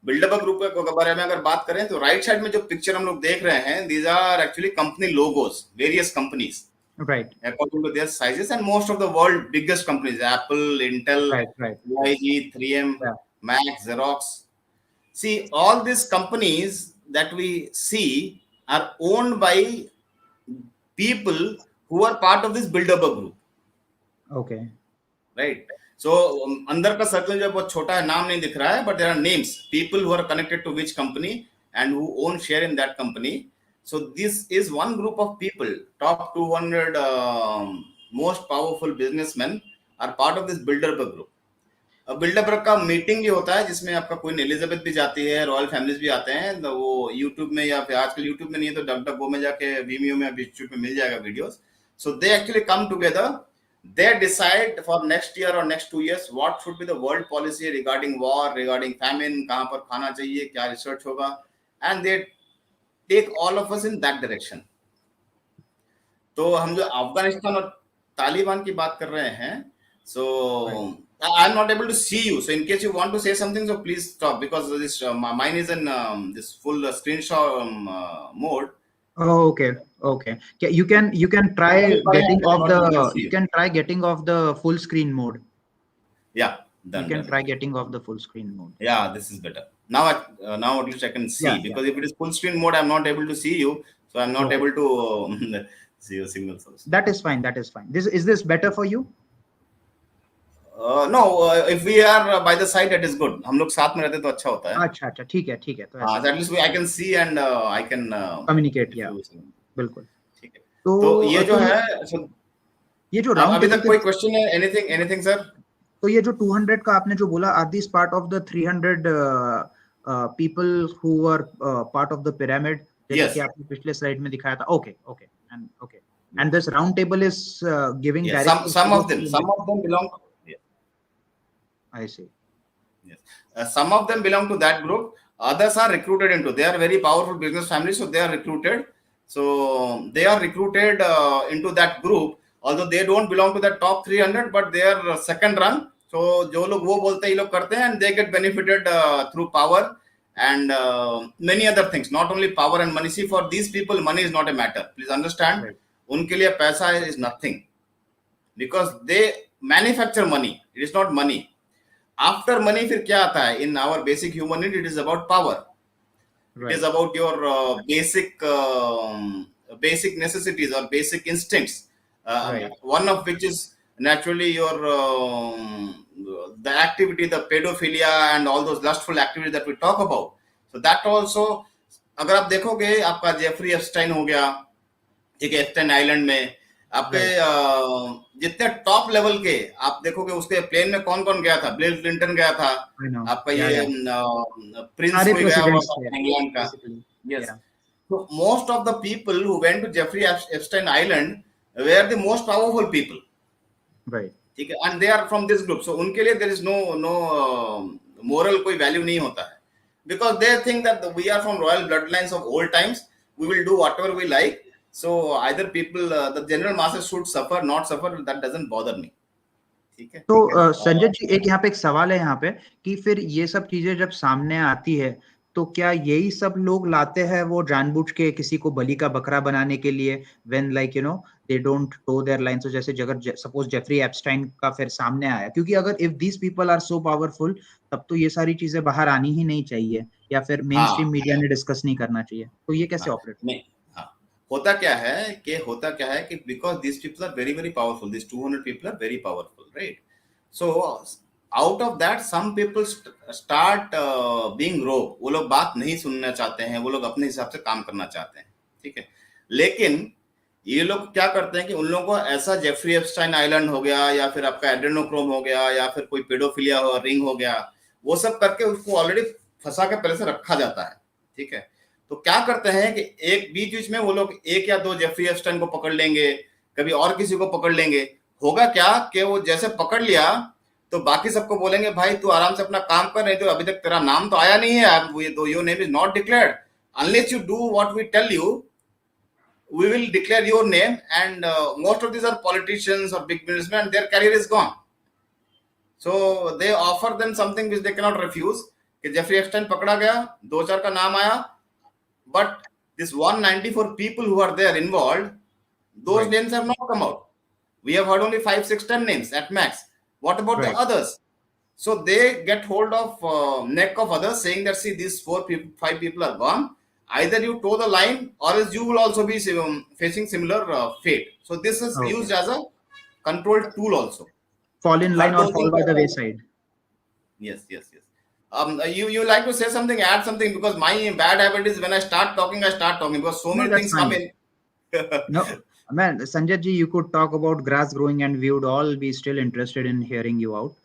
Bilderberg group के बारे में अगर बात करें तो राइट साइड में जो पिक्चर हम लोग देख रहे हैं, these are actually company logos, various companies. Right. According to their sizes, and most of the world biggest companies, Apple, Intel, AIG, 3M, Mac, Xerox. See, all these companies that we see are owned by people who are part of this Bilderberg group. Okay. Right. So, अंदर का circle जो बहुत छोटा है, नाम नहीं दिख रहा है, but there are names, people who are connected to which company and who own share in that company. So this is one group of people. Top 200 most powerful businessmen are part of this Bilderberg group. Bilderberg का meeting भी होता है जिसमें आपका queen Elizabeth भी जाती है, royal families भी आते हैं. तो वो यूट्यूब में, या फिर आजकल यूट्यूब में नहीं है तो डक में जाके वीमियो में यूट्यूब में मिल जाएगा videos. So they actually come together. They decide for next year or next 2 years what should be the world policy regarding war, regarding famine, कहाँ पर खाना चाहिए, क्या रिसर्च होगा, and they take all of us in that direction. तो हम जो अफगानिस्तान और तालिबान की बात कर रहे हैं, so I am not able to see you. So in case you want to say something, so please stop, because this mine is in this full screenshot mode. Oh, okay. You can try getting off the full screen mode. Yeah. You can try getting off the full screen mode. Yeah, this is better. Now at least I can see, because if it is full screen mode, I'm not able to see you, so I'm not able to see your signals also. That is fine. Is this better for you? No, if we are by the side, that is good. हम लोग साथ में रहते तो अच्छा होता है. अच्छा अच्छा, ठीक है, तो ऐसा At least I can see and I can communicate, if या you. बिल्कुल. ठीक है. तो ये तो जो तो है, so, ये जो राउंड अभी टेबल तक के, कोई क्वेश्चन है? Anything sir? तो ये जो 200 का आपने जो बोला, are this part of the 300 people who were part of the pyramid, जैसे कि यस. आपने पिछले स्लाइड में दिखाया था? Okay okay, and this round table is giving Yes, directly some to of them, the, belong. Yes, I see. yes. Some of them belong to that group. Others are recruited into. They are very powerful business families, so they are recruited. So they are recruited into that group. Although they don't belong to the top 300, but they are second run. So जो लोग वो बोलते हैं, ये लोग करते हैं, and they get benefited through power and many other things. Not only power and money. See, for these people, money is not a matter. Please understand. Right. उनके लिए पैसा is nothing. Because they manufacture money. It is not money. After money फिर क्या आता है? In our basic human need, it is about power. It is about your basic necessities or basic instincts. Right. One of which is naturally your the activity, the pedophilia and all those lustful activities that we talk about. So that also, अगर आप देखोगे, आपका Jeffrey एप्स्टाइन हो गया, ठीक है, एप्स्टाइन island में आपके जितने टॉप लेवल के आप देखोगे, उसके प्लेन में कौन कौन गया था? बिल क्लिंटन गया था, आपका ये प्रिंस कोई गया हुआ था इंग्लैंड का. Yes. So most of the people who went to Jeffrey Epstein Island were the most powerful people. Right. ठीक है, and they are from this group. So उनके लिए there is no moral कोई value नहीं होता है, because they think that we are from royal bloodlines of old times. We will do whatever we like. So either people, the general masses should suffer, not suffer. That doesn't bother me. ठीक है. तो संजय जी, एक यहाँ पे एक सवाल है यहाँ पे कि फिर ये सब चीजें जब सामने आती है, तो क्या यही सब लोग लाते हैं वो जानबूझ के किसी को बलि का बकरा बनाने के लिए, when like you know they don't toe their line? तो जैसे अगर सपोज जेफरी एप्स्टाइन का फिर सामने आया, क्योंकि अगर if these people are so powerful, तब तो ये सारी चीजें बाहर आनी ही नहीं चाहिए, या फिर मेन स्ट्रीम मीडिया ने डिस्कस नहीं करना चाहिए. तो ये कैसे ऑपरेट? नहीं, होता क्या है कि because this people are very very powerful, this 200 people are very powerful, right? So out of that some people start being rogue. वो लोग बात नहीं सुनना चाहते हैं, वो लोग अपने हिसाब से काम करना चाहते हैं, ठीक है. लेकिन ये लोग क्या करते हैं कि उन लोगों को ऐसा जेफरी एप्स्टाइन आइलैंड हो गया, या फिर आपका एड्रेनोक्रोम हो गया, या फिर कोई पेडोफिलिया रिंग हो गया, वो सब करके उसको ऑलरेडी फंसा के पहले से रखा जाता है, ठीक है. तो क्या करते हैं कि एक बीच में वो लोग एक या दो जेफरी एप्स्टाइन को पकड़ लेंगे, कभी और किसी को पकड़ लेंगे. होगा क्या कि वो जैसे पकड़ लिया तो बाकी सबको बोलेंगे, भाई तू आराम से अपना काम कर, नहीं तो अभी तक तेरा नाम तो आया नहीं है, your name is not declared. Unless you do what we tell you, we will declare your name. And most of these are politicians or big businessmen, and their career is gone. So they offer them something which they cannot refuse. कि Jeffrey एप्स्टाइन पकड़ा गया, 2-4 का नाम आया, but this 194 people who are there involved, those names have not come out. We have heard only 5, 6, 10 names at max. What about the others? So they get hold of neck of others, saying that, see, these 5 people are gone. Either you toe the line, or else you will also be facing similar fate. So this is used as a control tool also. Fall in line or fall by the wayside. Yes. You like to say something, add something, because my bad habit is when I start talking, because so many things come in. No, man, Sanjat ji, you could talk about grass growing and we would all be still interested in hearing you out.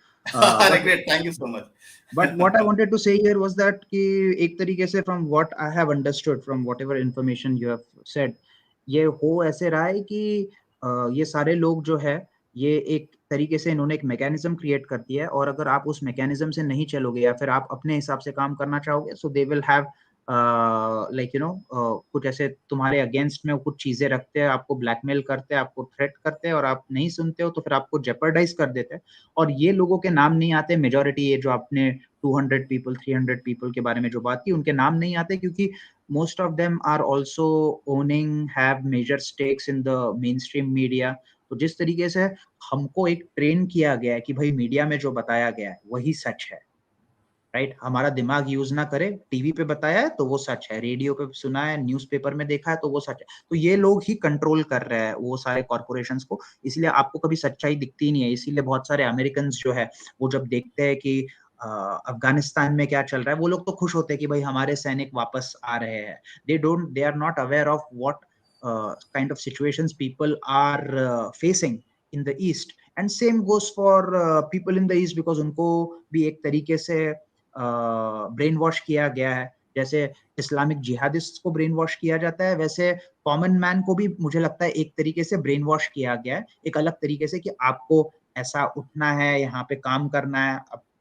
Great, thank you so much. But what I wanted to say here was that कि एक तरीके से from what I have understood from whatever information you have said, ये हो ऐसे रहा है कि ये सारे लोग जो है, ये एक तरीके से इन्होंने एक मैकेनिज्म क्रिएट कर दिया है, और अगर आप उस मैकेनिज्म से नहीं चलोगे या फिर आप अपने हिसाब से काम करना चाहोगे, so they will have like you know कुछ ऐसे तुम्हारे अगेंस्ट में कुछ चीजें रखते हैं, आपको ब्लैकमेल करते हैं, आपको थ्रेट करते हैं, और आप नहीं सुनते हो तो फिर आपको जेपर्डाइज कर देते हैं. और ये लोगों के नाम नहीं आते, मेजॉरिटी ये जो आपने 200 पीपल 300 पीपल के बारे में जो बात की, उनके नाम नहीं आते, क्योंकि most of them are also owning, have major stakes in the main stream media. तो जिस तरीके से हमको एक ट्रेन किया गया है कि भाई मीडिया में जो बताया गया है वही सच है, राइट? हमारा दिमाग यूज ना करे, टीवी पे बताया है तो वो सच है, रेडियो पे सुना है, न्यूज़पेपर में देखा है तो वो सच है। तो ये लोग ही कंट्रोल कर रहे हैं वो सारे कॉर्पोरेशंस को, इसलिए आपको कभी सच्चाई दिखती नहीं है। इसीलिए बहुत सारे अमेरिकन जो है वो जब देखते हैं कि अफगानिस्तान में क्या चल रहा है, वो लोग तो खुश होते हैं कि भाई हमारे सैनिक वापस आ रहे हैं। They are not aware of what kind of situations people are facing in the east, and same goes for people in the east, because उनको भी एक तरीके से ब्रेन वॉश किया गया है। जैसे इस्लामिक जिहादिस्ट को ब्रेन वॉश किया जाता है, वैसे कॉमन मैन को भी मुझे लगता है एक तरीके से ब्रेन वॉश किया गया है, एक अलग तरीके से, कि आपको ऐसा उठना है, यहाँ पे काम करना है,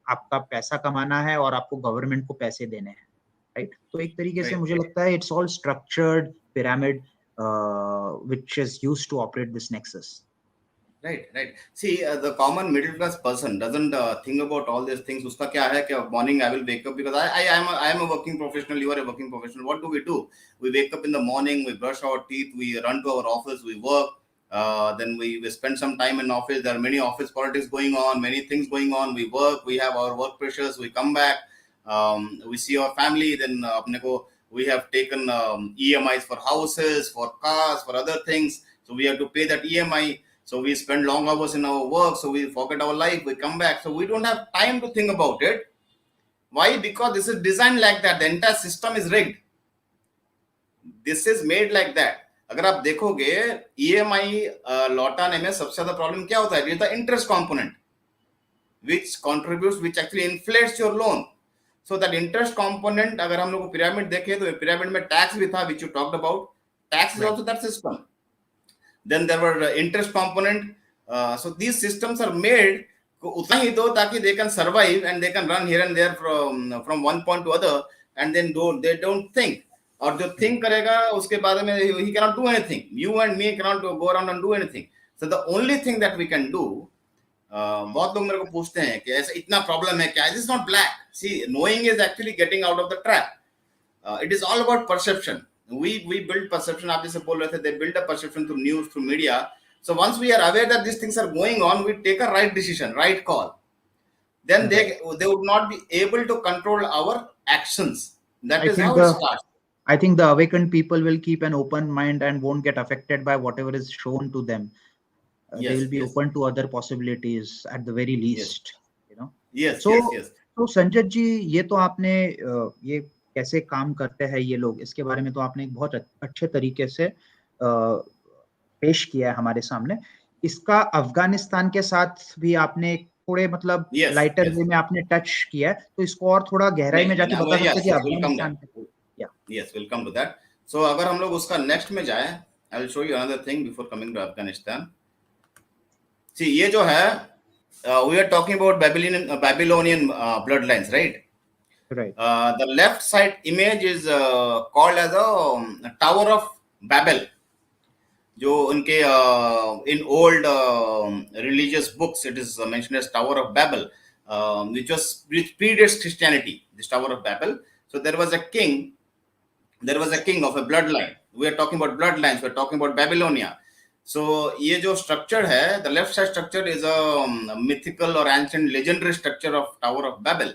आपका पैसा कमाना है और आपको गवर्नमेंट को पैसे देने हैं, राइट? तो एक तरीके से Right. मुझे लगता है it's all structured pyramid which is used to operate this nexus. Right, right. See, the common middle class person doesn't think about all these things. उसका क्या है कि morning I will wake up, because I am a working professional. You are a working professional. What do? We wake up in the morning. We brush our teeth. We run to our office. We work. Then we spend some time in office. There are many office politics going on. Many things going on. We work. We have our work pressures. We come back. We see our family. Then अपने को we have taken EMIs for houses, for cars, for other things. So we have to pay that EMI. So we spend long hours in our work, so we forget our life, we come back. So we don't have time to think about it. Why? Because this is designed like that. The entire system is rigged. This is made like that. अगर आप देखोगे EMI लौटाने में सबसे ज्यादा problem क्या होता है? ये था interest component, which contributes, which actually inflates your loan. So that interest component, अगर हम लोग पिरामिड देखें तो पिरामिड में टैक्स भी था, which you talked about. Tax is also that system. Then there were interest component. So these systems are made उतना ही दो ताकि they can survive and they can run here and there from one point to other, and then they don't think. और जो think करेगा उसके बारे में he cannot do anything. You and me cannot go around and do anything. So the only thing that we can do, बहुत लोग मेरे को पूछते हैं कि ऐसा इतना प्रॉब्लम है क्या? It is not black. See, knowing is actually getting out of the trap. It is all about perception. We build perception. आप जैसे बोल रहे थे, they build a perception through news, through media. So once we are aware that these things are going on, we take a right decision, right call. Then they would not be able to control our actions. That is how it starts. I think the awakened people will keep an open mind and won't get affected by whatever is shown to them. They will be open to other possibilities at the very least. You know. Yes. So संजत जी, ये तो आपने ये कैसे काम करते हैं ये लोग, इसके बारे में तो आपने एक बहुत अच्छे तरीके से पेश किया है हमारे सामने। इसका अफगानिस्तान के साथ भी आपने थोड़े मतलब लाइटर वे में आपने टच किया है, तो इसको और थोड़ा गहराई में जाके बता सकते हैं कि Afghanistan Yes, we'll come to that. So अगर हम लोग उसका नेक्स्ट में जाएं, I will show you another thing before coming to Afghanistan. See, ये जो है, we are talking about Babylonian bloodlines, right? Right. The left side image is called as a Tower of Babel. जो उनके in old religious books it is mentioned as Tower of Babel, which predates Christianity. This Tower of Babel. So there was a king of a bloodline. We are talking about bloodlines. We are talking about Babylonia. So ये जो structure है, the left side structure is a mythical or ancient legendary structure of Tower of Babel.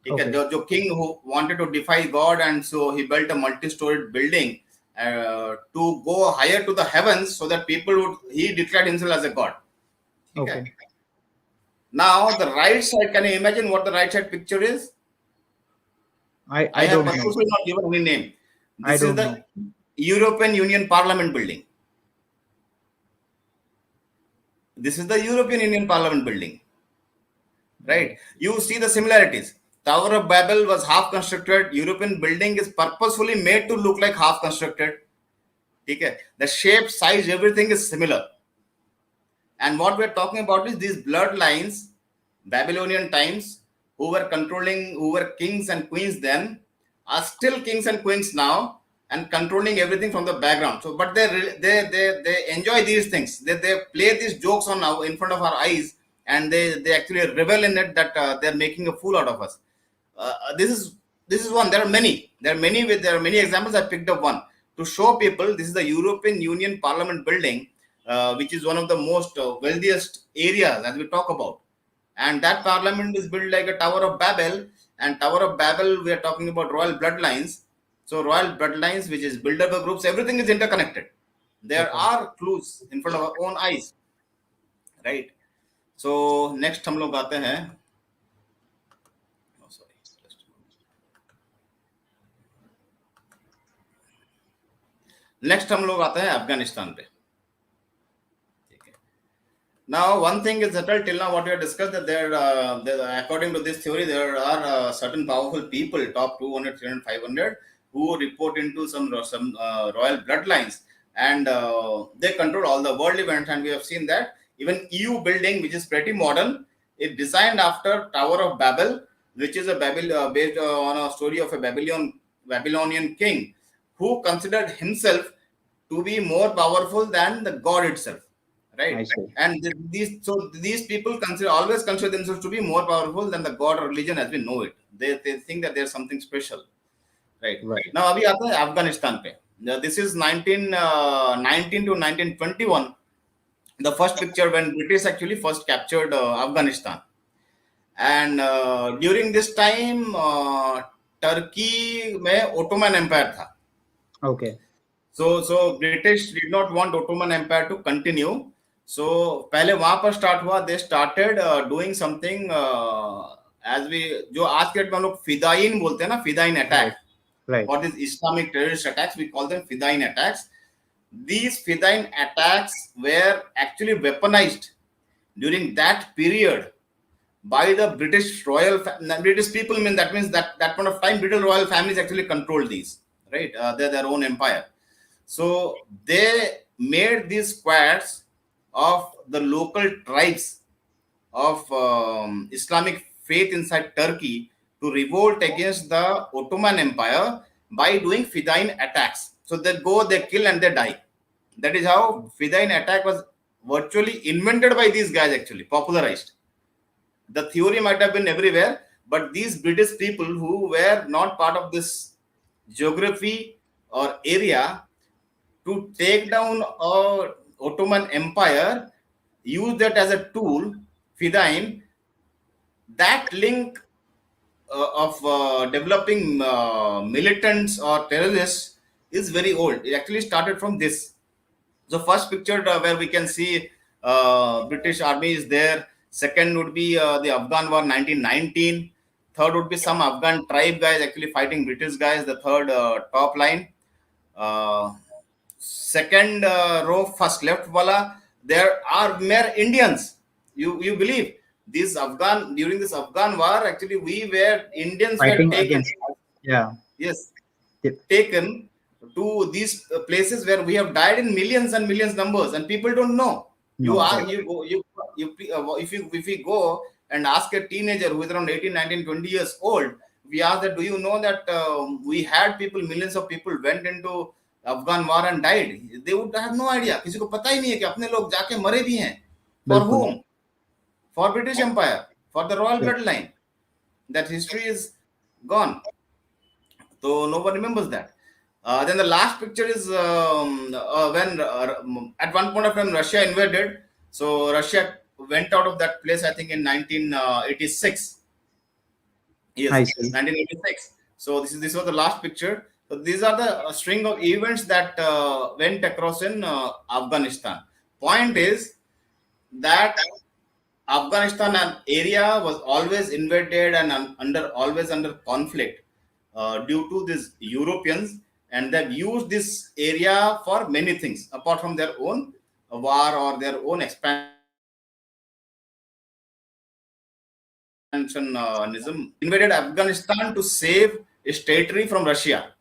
ठीक है, जो king who wanted to defy God, and so he built a multi-storied building to go higher to the heavens, so that he declared himself as a god. Okay. Now the right side, can you imagine what the right side picture is? I have purposely not given any name. This is the European Union Parliament building. This is the European Union Parliament building. Right? You see the similarities. Tower of Babel was half constructed. European building is purposefully made to look like half constructed. Okay. The shape, size, everything is similar. And what we are talking about is these bloodlines, Babylonian times, who were kings and queens then, are still kings and queens now, and controlling everything from the background. So, but they enjoy these things. They play these jokes in front of our eyes, and they actually revel in it that they're making a fool out of us. This is one. There are many examples. I picked up one to show people. This is the European Union Parliament building, which is one of the most wealthiest areas as we talk about. and that parliament is built like a Tower of Babel. And Tower of Babel, we are talking about royal bloodlines. So royal bloodlines, which is builder groups, everything is interconnected. There are clues in front of our own eyes, right? So next हम लोग आते हैं, next हम लोग आते हैं अफगानिस्तान पे. Now, one thing is settled till now. What we have discussed, that according to this theory, there are certain powerful people, top 200, 300, 500, who report into some royal bloodlines, and they control all the world events. And we have seen that even EU building, which is pretty modern, is designed after Tower of Babel, which is based on a story of a Babylonian king who considered himself to be more powerful than the God itself. Right, and these people always consider themselves to be more powerful than the God or religion as we know it. They think that there's something special. Right. Now, अभी आता है अफगानिस्तान पे. This is 1919 to 1921. The first picture when British actually first captured Afghanistan, and during this time Turkey में Ottoman Empire था. Okay. So British did not want Ottoman Empire to continue. So पहले वहां पर start हुआ. They started doing something as we जो आज के date में हम लोग फिदाइन बोलते हैं ना, fidayeen attack. Right. For these Islamic terrorist attacks, we call them fidain attacks. These fidain attacks were actually weaponized during that period by the British British people. That means that point of time British royal families actually controlled these. Right, they're their own empire. So they made these squads of the local tribes of Islamic faith inside Turkey to revolt against the Ottoman Empire by doing fidain attacks. So they go, they kill, and they die. That is how fidain attack was virtually invented by these guys, actually popularized. The theory might have been everywhere, but these British people who were not part of this geography or area to take down a Ottoman Empire, use that as a tool, fidain. That link of developing militants or terrorists is very old. It actually started from this. So first picture where we can see British army is there. Second would be the Afghan war 1919. Third would be some Afghan tribe guys actually fighting British guys. The third top line. Second row, first left wala, there are mere Indians. You believe this Afghan, during this Afghan war, actually we were Indians fighting were taken. Yes, taken to these places where we have died in millions and millions numbers, and people don't know. If we go and ask a teenager who is around 18, 19, 20 years old, we ask that, do you know that we had people, millions of people went into Afghan war and died? They would have no idea. किसी को पता ही नहीं है कि अपने लोग जाके मरे भी हैं. For whom? For British Empire, for the royal bloodline. That history is gone. So no one remembers that. Then the last picture is when at one point of time Russia invaded. So Russia went out of that place, I think in 1986. Yes, 1986. So this was the last picture. So these are the string of events that went across in Afghanistan. Point is that Afghanistan, an area, was always invaded and always under conflict due to these Europeans, and they've used this area for many things apart from their own war or their own expansionism. Invaded Afghanistan to save its territory from Russia.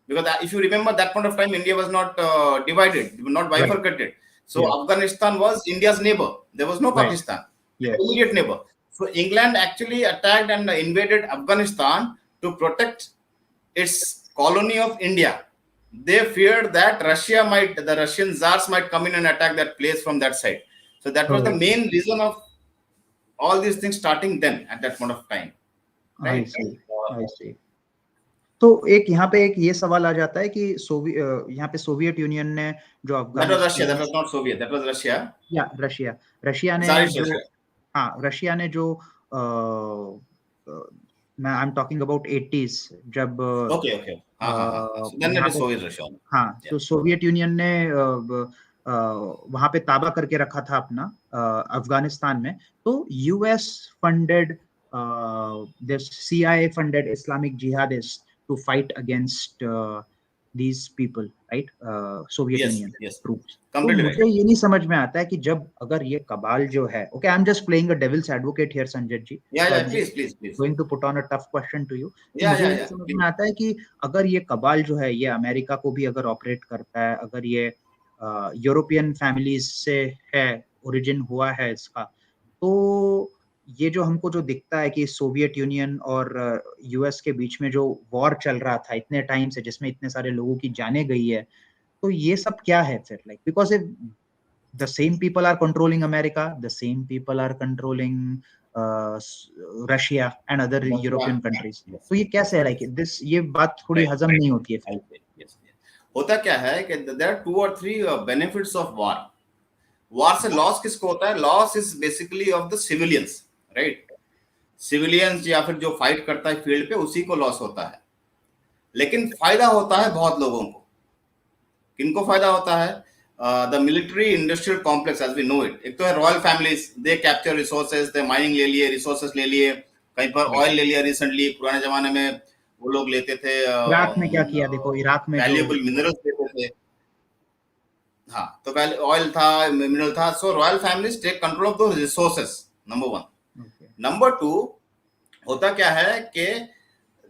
Because if you remember, that point of time, India was not divided, not bifurcated. So Afghanistan was India's neighbor. There was no Pakistan, immediate neighbor. So England actually attacked and invaded Afghanistan to protect its colony of India. They feared that the Russian Tsars might come in and attack that place from that side. So that was the main reason of all these things starting then at that point of time. Right? I see. तो एक यहाँ पे एक ये सवाल आ जाता है कि यहाँ पे सोवियत यूनियन ने जो Afghanistan, that was not Soviet, that was Russia. Russia ने हाँ, रशिया ने जो मैं I am talking about 80s, जब ओके ओके, हाँ हाँ हाँ, देन इट यहाँ इज पे, सोवियत रशिया। हाँ, तो सोवियत यूनियन ने वहां पे ताबा करके रखा था अपना अफगानिस्तान में। तो US funded, this CIA funded Islamic jihadist to fight against these people, right, Soviet yes union yes, troops. तो कंप्लीटली मुझे राइट। ये नहीं समझ में आता है कि जब अगर ये कबाल जो है, okay, I am just playing a devil's advocate here Sanjay ji, so I am please please please, going to put on a tough question to you. तो मुझे ये समझ में प्लीज। आता है कि अगर ये कबाल जो है ये अमेरिका को भी अगर ऑपरेट करता है, अगर ये यूरोपियन फैमिलीज से है, ओरिजिन हुआ है इसका, तो ये जो हमको जो दिखता है कि सोवियत यूनियन और यूएस के बीच में जो वॉर चल रहा था इतने टाइम से, जिसमें इतने सारे लोगों की जाने गई है, तो ये सब क्या है फिर? Like, because the same people are controlling America, the same people are controlling Russia and other European countries. Yes तो ये यस कैसे है? लाइक यस, दिस, ये बात थोड़ी राइट हजम नहीं होती है फिर। Right, yes. होता क्या है कि देयर आर टू और three benefits of war. War से लॉस किसको होता है? Loss is basically of the civilians, right. Civilians या फिर जो फाइट करता है फील्ड पे, उसी को लॉस होता है। लेकिन फायदा होता है बहुत लोगों को। किनको फायदा होता है? The military industrial complex as we know it. एक तो है royal families, they capture resources, they mining ले लिए, रिसोर्सेज ले लिए, कहीं पर ऑयल ले लिया रिसेंटली। पुराने जमाने में वो लोग लेते थे इराक में क्या किया देखो, इराक में जो वैल्यूएबल मिनरल्स लेते थे। हाँ, तो पहले ऑयल था, मिनरल था। So royal families take control of दो resources, number one. Number two, होता क्या है कि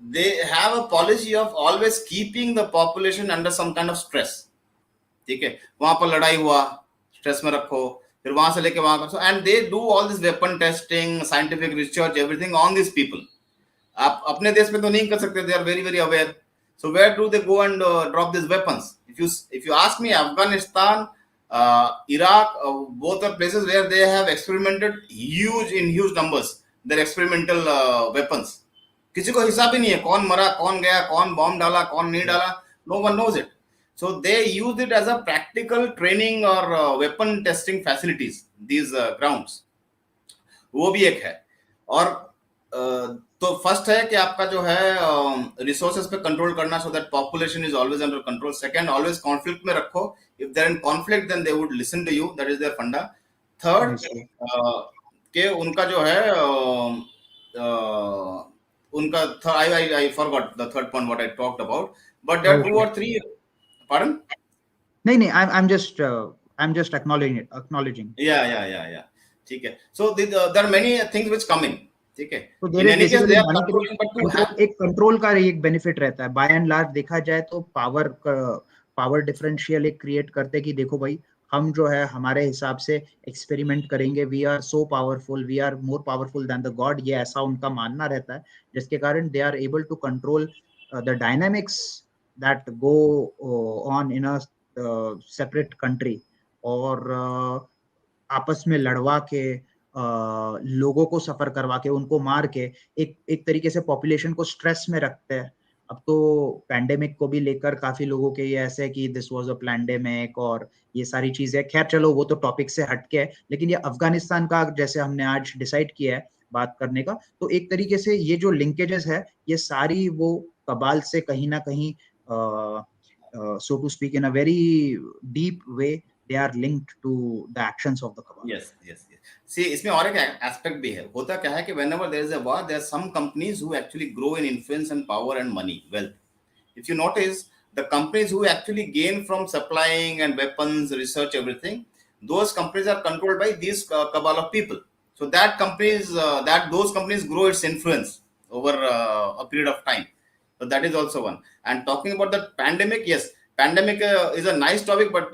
they have a policy of always keeping the population under some kind of stress. ठीक है, वहां पर लड़ाई हुआ, स्ट्रेस में रखो, फिर वहां से लेके वहां कर। So and they do all this weapon testing, scientific research, everything on this people. आप अपने देश में तो नहीं कर सकते, they are very very aware. So where do they go and drop this weapons? If you ask me, Afghanistan, Iraq, both are places where they have experimented huge numbers, their experimental weapons. किसी को हिसाब ही नहीं है कौन मरा, कौन गया, कौन बॉम्ब डाला, कौन नहीं डाला, no one knows it. So they use it as a practical training or weapon testing facilities, these grounds. वो भी एक है। और तो फर्स्ट है कि आपका जो है रिसोर्सेज पे कंट्रोल करना, so that population is always under control. Second, always conflict में रखो। If there in conflict then they would listen to you, that is their फंडा। थर्ड, के उनका जो है उनका I forgot the third point what I talked about, but there are two और three. Pardon? नहीं, आई एम जस्ट एक्नॉलेजिंग। या ठीक है। So there are many things which come in. ठीक है, तो there in is any case basically they are monitoring, controlling, but to control, एक control का एक बेनिफिट रहता है। बाय एंड लार्ज देखा जाए तो पावर डिफरेंशियल एक क्रिएट करते हैं कि देखो भाई, हम जो है हमारे हिसाब से एक्सपेरिमेंट करेंगे, we are so powerful, we are more powerful than the God, ये ऐसा उनका मानना रहता है, जिसके कारण they are able to control the dynamics that go on in a separate country, और आपस में लड़वा के, लोगों को सफर करवा के, उनको मार के, एक तरीके से पॉपुलेशन को स्ट्रेस में रखते हैं। अब तो पैंडेमिक को भी लेकर काफी लोगों के ये ऐसे कि दिस वाज अ पैंडेमिक और ये सारी चीजें, खैर चलो वो तो टॉपिक से हटके है, लेकिन ये अफगानिस्तान का जैसे हमने आज डिसाइड किया है बात करने का, तो एक तरीके से ये जो लिंकेजेस है, ये सारी वो कबाल से कहीं ना कहीं, so to speak, in a very deep way, they are linked to the actions of the Kabal. Yes yes yes. See, इसमें और एक एस्पेक्ट भी है। होता क्या है कि whenever there is a war, there are some companies who actually grow in influence and power and money, wealth. If you notice, the companies who actually gain from supplying and weapons, research, everything, those companies are controlled by these cabal of people. So that those companies grow its influence over a period of time. So that is also one. And talking about the pandemic, yes, pandemic is a nice topic, but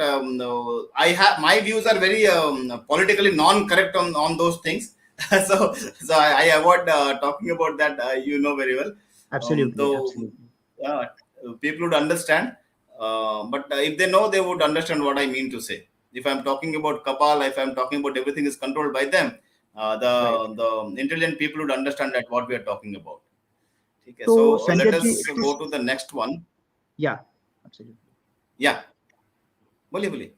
I have my views are very politically non-correct on those things. so I avoid talking about that. You know very well. Absolutely, So absolutely. people would understand, but if they know, they would understand what I mean to say. If I'm talking about cabal, if I'm talking about everything is controlled by them, Right. the intelligent people would understand that what we are talking about. Okay, तो so let Sanjay ji, us go to the next one. yeah, absolutely. Yeah, बोलिए बोलिए।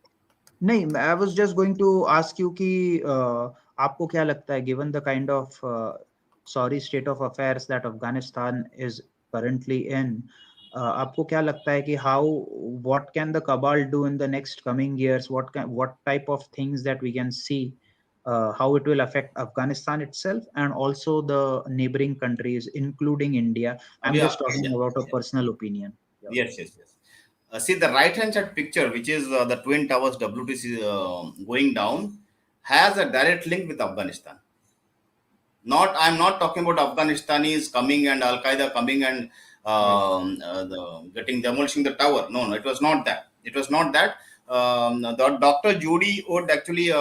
नहीं, I was just going to ask you कि आपको क्या लगता है, given the kind of sorry state of affairs that Afghanistan is currently in, आपको क्या लगता है कि what can the cabal do in the next coming years? What type of things that we can see, how it will affect Afghanistan itself and also the neighboring countries, including India? I'm अभी just talking about a personal opinion. Yeah. yes. See the right hand side picture, which is the Twin Towers WTC going down, has a direct link with Afghanistan. I'm not talking about Afghanistanis coming and Al Qaeda coming and demolishing the tower. No, it was not that. It was not that. The Dr. Judy Wood actually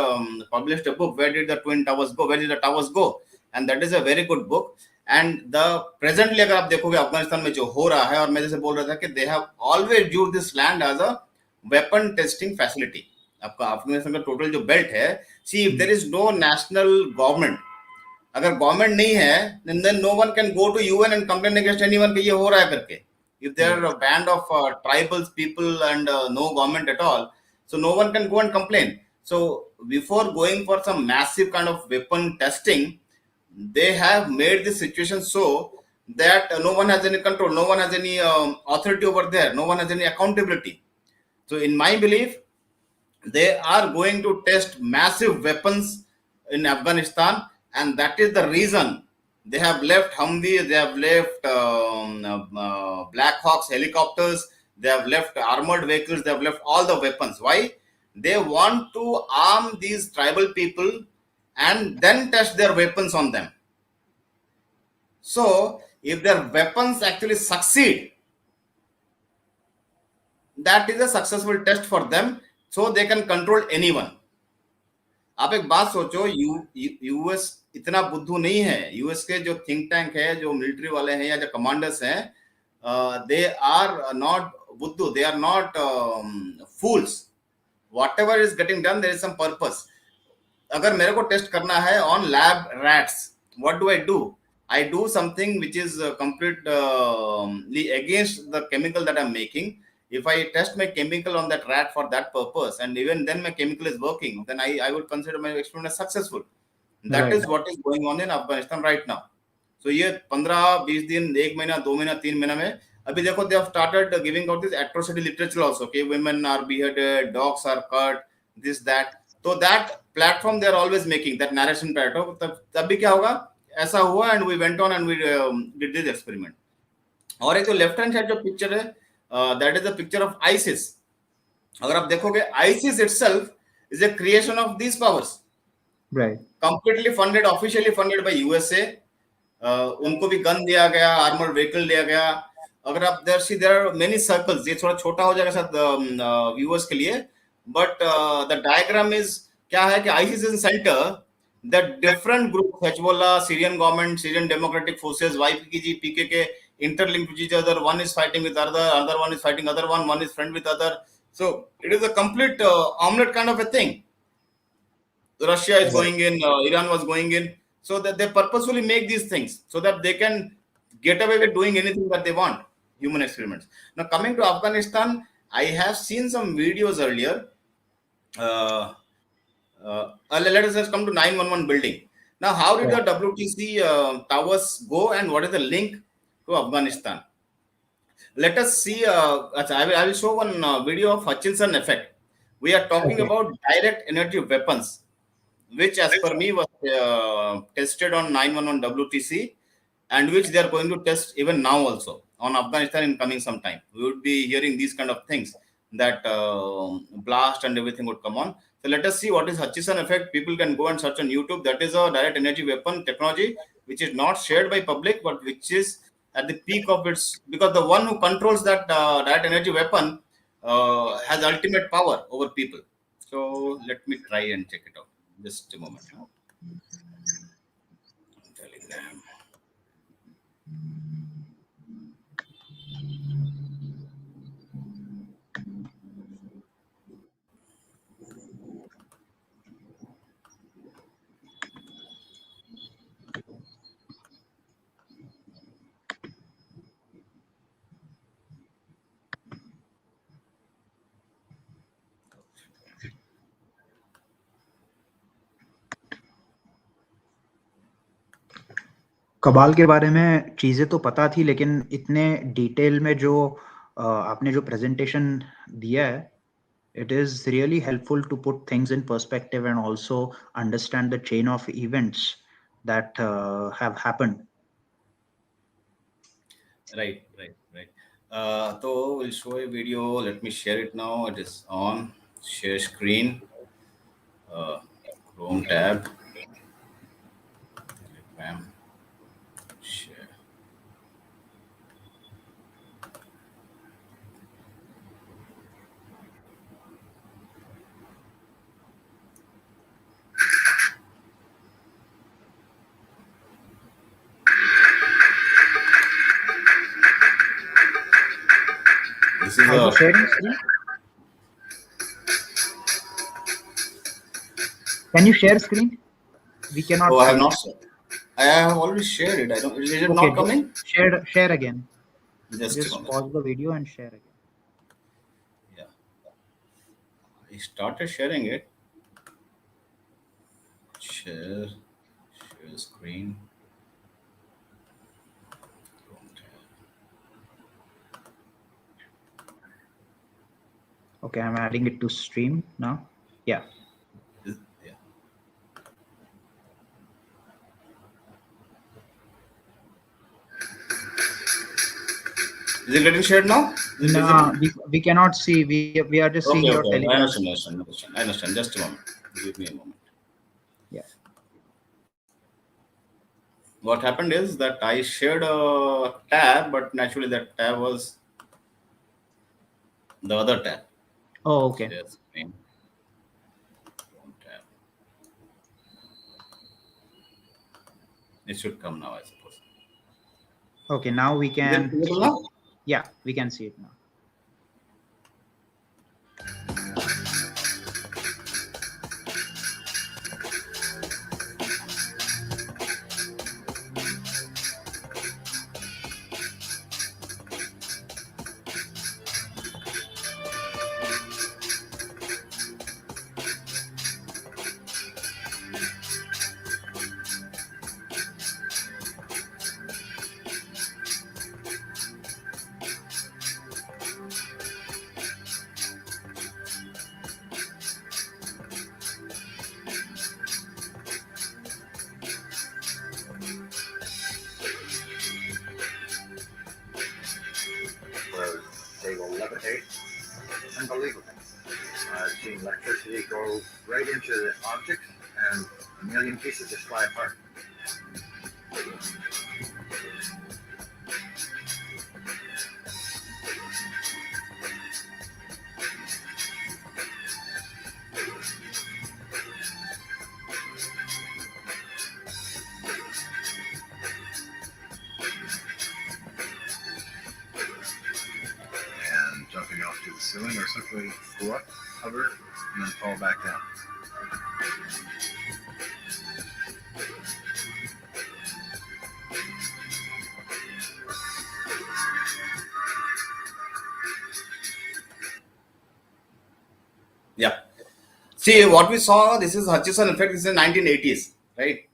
published a book. Where did the Twin Towers go? Where did the towers go? And that is a very good book. And the presently, अगर आप देखोगे अफगानिस्तान में जो हो रहा है, और मैं जैसे बोल रहा था कि they have always used this land as a weapon testing facility. आपका अफगानिस्तान का टोटल जो बेल्ट है, see if there is no national government, अगर गवर्नमेंट नहीं है, then no one can go to UN and complain against anyone कि ये हो रहा है करके. If there are a band of tribal people and no government at all, so no one can go and complain. So before going for some massive kind of weapon testing, they have made the situation so that no one has any control, no one has any authority over there, no one has any accountability. So in my belief, they are going to test massive weapons in Afghanistan, and that is the reason they have left Humvees, they have left Black Hawks helicopters, they have left armored vehicles, they have left all the weapons. Why? They want to arm these tribal people and then test their weapons on them. So, if their weapons actually succeed, that is a successful test for them, so they can control anyone. आप एक बात सोचो, US इतना बुद्धू नहीं है. US के जो थिंक टैंक है, जो मिलिट्री वाले हैं या जो कमांडर्स हैं, दे आर नॉट बुद्धू, they are not fools. Whatever is getting done, there is some purpose. अगर मेरे को टेस्ट करना है on lab rats, what do I do? I do something which is completely against the chemical that I'm making. If I test my chemical on that rat for that purpose, and even then my chemical is working, then I would consider my experiment as successful. That is what is going on in Afghanistan right now. So ये 15-20 दिन, 1 महीना, 2 महीना, 3 महीना में अभी देखो, they have started giving out this atrocity literature also. Okay, women are beheaded, dogs are cut, this that. So that platform they are always making, that narration platform. तब भी क्या होगा? ऐसा हुआ, and we went on and we did this experiment. और एक तो left hand side जो पिक्चर है, that is the picture of ISIS. अगर आप देखोगे, ISIS itself is a creation of these powers, right, completely funded, officially funded by USA. उनको भी गन दिया गया, आर्मर्ड व्हीकल दिया गया. अगर आप देयर आर मेनी सर्कल्स, ये थोड़ा छोटा हो जाएगा शायद व्यूअर्स के लिए, बट द डायग्राम इज क्या है कि ISIS is in centre. The different groups, Hezbollah, Syrian government, Syrian Democratic Forces, YPG, PKK, interlinked with each other. One is fighting with other one is fighting other one is friend with other. So it is a complete omelette kind of a thing. Russia is going in, Iran was going in, so that they purposefully make these things so that they can get away with doing anything that they want, human experiments. Now coming to Afghanistan, I have seen some videos earlier. Let us just come to 911 building. Now, how did the WTC towers go, and what is the link to Afghanistan? Let us see. I will show one video of Hutchinson effect. We are talking about direct energy weapons, which as per me was tested on 911 WTC, and which they are going to test even now also on Afghanistan in coming some time. We would be hearing these kind of things, that blast and everything would come on. So let us see what is Hutchinson effect. People can go and search on YouTube. That is a direct energy weapon technology which is not shared by public, but which is at the peak of its, because the one who controls that direct energy weapon has ultimate power over people. So let me try and check it out. Just a moment. I'm telling them. कबाल के बारे में चीज़ें तो पता थी, लेकिन इतने detail में जो आपने जो प्रेजेंटेशन दिया है, it is really helpful to put things in perspective and also understand the chain of events that have happened. Right. So we'll show a video. Let me share it now. It is on share screen. Chrome tab. Bam. Share. This is Are you sharing screen? Can you share screen? We cannot Oh, I see. have not shared. I have already shared it. I don't. Is it Okay, not coming? share again. Just a Just moment. pause the video and share again. Yeah. I started sharing it. Share screen. Okay, I'm adding it to stream now. Yeah. Yeah. Is it getting shared now? Is it No, visible? we cannot see. We are just seeing Okay. your I Telegram. understand. Just a moment. Give me a moment. Yeah. What happened is that I shared a tab, but naturally that tab was the other tab. Oh, okay. Share screen. Tab. It should come now, I suppose. Okay, now we can. Is it visible now? Yeah, we can see it now. Where they will levitate. Unbelievable. I've seen electricity go right into the objects and a million pieces just fly apart. And jumping off to the ceiling or simply go up, hover, and then fall back down. Yeah. See, what we saw, this is Hutchison effect, this is in 1980s, right?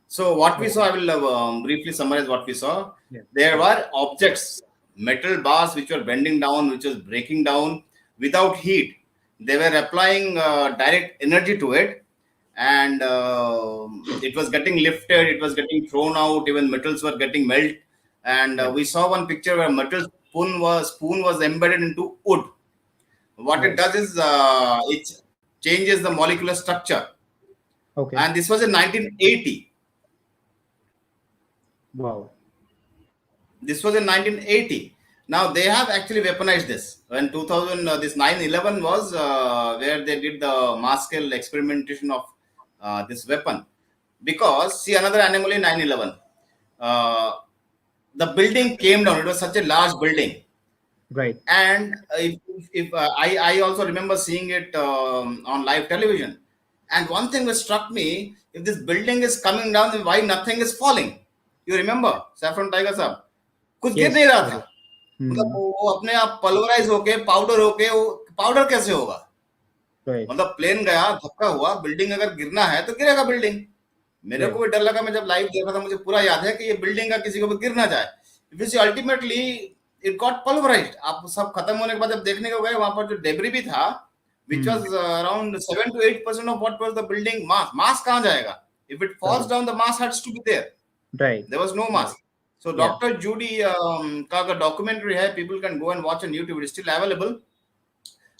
So what we saw, I will briefly summarize what we saw. Yeah. There were objects, metal bars which were bending down, which was breaking down without heat. They were applying direct energy to it, and it was getting lifted, it was getting thrown out, even metals were getting melted. And we saw one picture where metal spoon was embedded into wood. What it does is it changes the molecular structure. Okay. And this was in 1980. Wow. This was in 1980. Now they have actually weaponized this. When 2000, this 9/11 was where they did the mass scale experimentation of this weapon. Because see, another anomaly 9/11. The building came down. It was such a large building. Right. And if I also remember seeing it on live television. And one thing that struck me, if this building is coming down, then why nothing is falling? You remember, Saffron Tiger साहब, कुछ गिर नहीं रहा था. मतलब वो अपने आप पल्वराइज होके पाउडर होके, पाउडर कैसे होगा? मतलब प्लेन गया, धक्का हुआ, बिल्डिंग अगर गिरना है तो गिरेगा बिल्डिंग, मेरे को भी डर लगा, मैं जब लाइव देख रहा था, मुझे पूरा याद है कि ये बिल्डिंग का किसी को भी गिर ना जाए। Which ultimately it got pulverised. आप सब खत्म होने के बाद जब देखने को गए, वहां पर जो डेब्री भी था, which was around 7 to 8% of what was the building mass. Mass कहाँ जाएगा? If it falls down, the mass has to be there. Right. There was no mass. So Dr. Judy का documentary है, people can go and watch on YouTube. It is still available.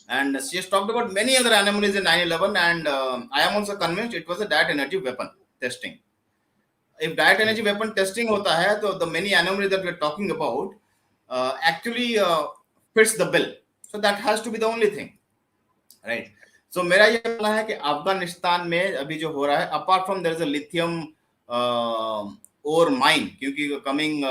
And she has talked about many other anomalies in 9/11, and I am also convinced it was a direct energy weapon testing. If direct energy weapon testing होता है, तो the many anomalies that we are talking about actually fits the bill. So that has to be the only thing. Right. So मेरा ये मानना है कि अफगानिस्तान में अभी जो हो रहा है, apart from there is a lithium ore mine, क्योंकि coming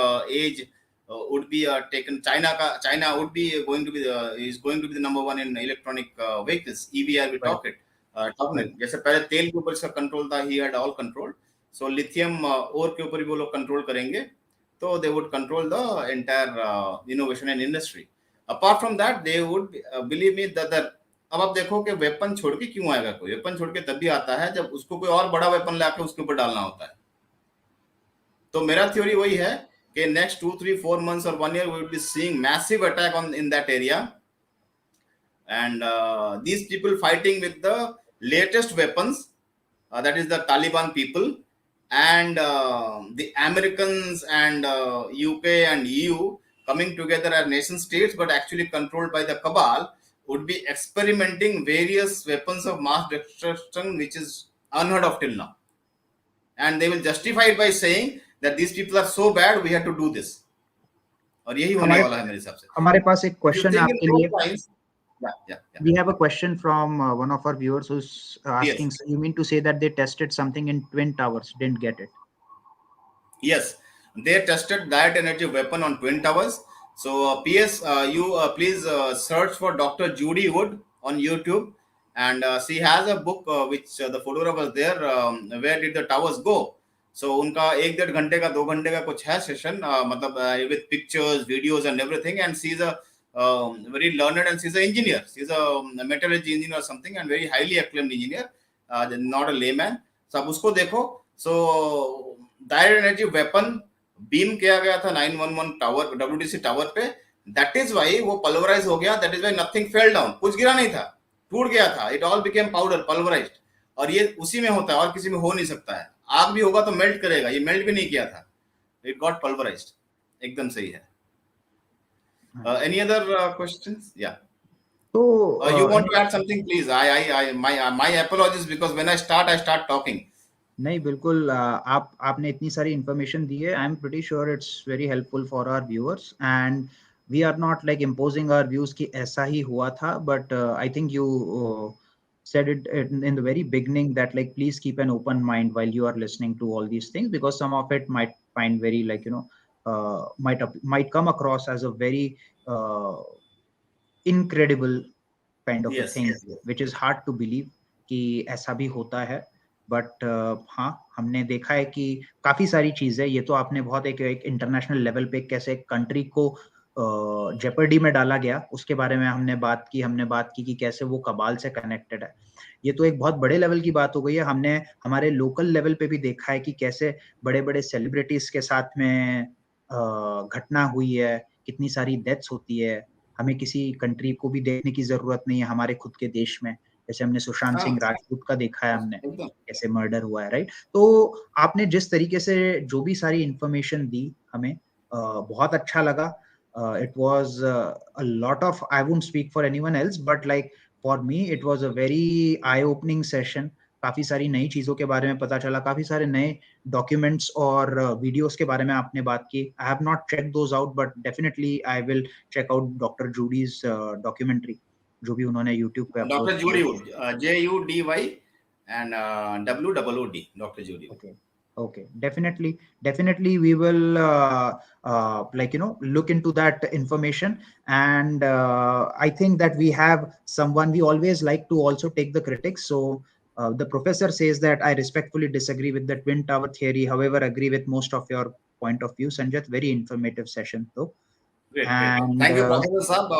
age would be taken, China would be going to be the number one in electronic vehicles, EVR we talk it, जैसे पहले तेल के ऊपर इसका कंट्रोल था, he had all control. So lithium ore के ऊपर भी वो लोग कंट्रोल करेंगे, तो they would control the entire innovation and industry. Apart from that, they would believe me that अब आप देखो कि वेपन छोड़ के क्यों आएगा कोई? वेपन छोड़ के तब भी आता है जब उसको कोई और बड़ा वेपन लाके उसके ऊपर डालना होता है। तो मेरा थ्योरी वही है कि next 2, 3, 4 months or 1 year we will be seeing massive attack in that area, and these people fighting with the latest weapons, that is the Taliban people, and the Americans and UK and EU coming together as nation states but actually controlled by the cabal, would be experimenting various weapons of mass destruction which is unheard of till now, and they will justify it by saying that these people are so bad, we have to do this. और यही होने वाला है मेरे हिसाब से। हमारे पास एक क्वेश्चन आपके लिए। Yeah. We have a question from one of our viewers who's asking, yes. So you mean to say that they tested something in Twin Towers, didn't get it? Yes, they tested that energy weapon on Twin Towers. So PS, you please search for Dr. Judy Wood on YouTube, and she has a book which the photograph was there, where did the towers go. So उनका 1-1.5 घंटे का 2 घंटे का कुछ है session, मतलब with pictures, videos and everything, and she's a very learned, and she's an engineer, she's a metallurgy engineer or something, and very highly acclaimed engineer, not a layman. So आप उसको देखो। So direct energy weapon beam किया गया था 911 tower, WDC tower पे, that is why वो pulverized हो गया, that is why nothing fell down, कुछ गिरा नहीं था, टूट गया था, it all became powder, pulverized, और ये उसी में होता है और किसी में हो नहीं सकता है। आग भी होगा तो मेल्ट करेगा, ये मेल्ट भी नहीं किया था, it got pulverized। एकदम सही है। Any other questions? Yeah. So you want to add something, please? My apologies, because when I start talking. नहीं, बिल्कुल, आपने इतनी सारी इंफॉर्मेशन दी है। I am pretty sure it's very helpful for our viewers, and we are not like imposing our views कि ऐसा ही हुआ था, but I think you said it in the very beginning that like please keep an open mind while you are listening to all these things, because some of it might find very like might come across as a very incredible kind of a thing, which is hard to believe कि ऐसा भी होता है। But हाँ, हमने देखा है कि काफी सारी चीजें, ये तो आपने बहुत एक इंटरनेशनल लेवल पे कैसे कंट्री को जेपर्डी में डाला गया, उसके बारे में हमने बात की कि कैसे वो कबाल से कनेक्टेड है। ये तो एक बहुत बड़े लेवल की बात हो गई है। हमने हमारे लोकल लेवल पे भी देखा है कि कैसे बड़े बड़े सेलिब्रिटीज के साथ में घटना हुई है, कितनी सारी डेथ्स होती है। हमें किसी कंट्री को भी देखने की जरूरत नहीं है, हमारे खुद के देश में जैसे हमने सुशांत सिंह राजपूत का देखा है, हमने कैसे मर्डर हुआ है, राइट। तो आपने जिस तरीके से जो भी सारी इंफॉर्मेशन दी हमें, बहुत अच्छा लगा। It was a lot of, I won't speak for anyone else, but like for me it was a very eye-opening session. काफी सारी नई चीजों के बारे में पता चला, काफी सारे नए डॉक्यूमेंट्स और वीडियोस के बारे में आपने बात की। I have not checked those out, but definitely I will check out Dr. Judy's documentary, जो भी उन्होंने YouTube पे अपलोड किया। Dr. Judy Wood, JUDY and WOOD, Dr. Judy Wood. Okay, definitely we will look into that information, and I think that we have someone, we always like to also take the critics. So the professor says that I respectfully disagree with the twin tower theory, however agree with most of your point of view. Sanjat, very informative session though. Great. Thank you, Professor Saab.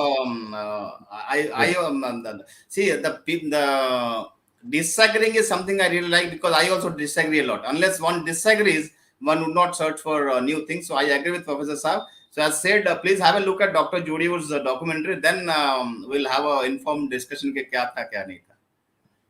See, the disagreeing is something I really like, because I also disagree a lot. Unless one disagrees, one would not search for new things. So I agree with Professor Saab. So as said, please have a look at Dr. Judy Wood's documentary. Then we'll have an informed discussion ke kya tha, kya nahi tha.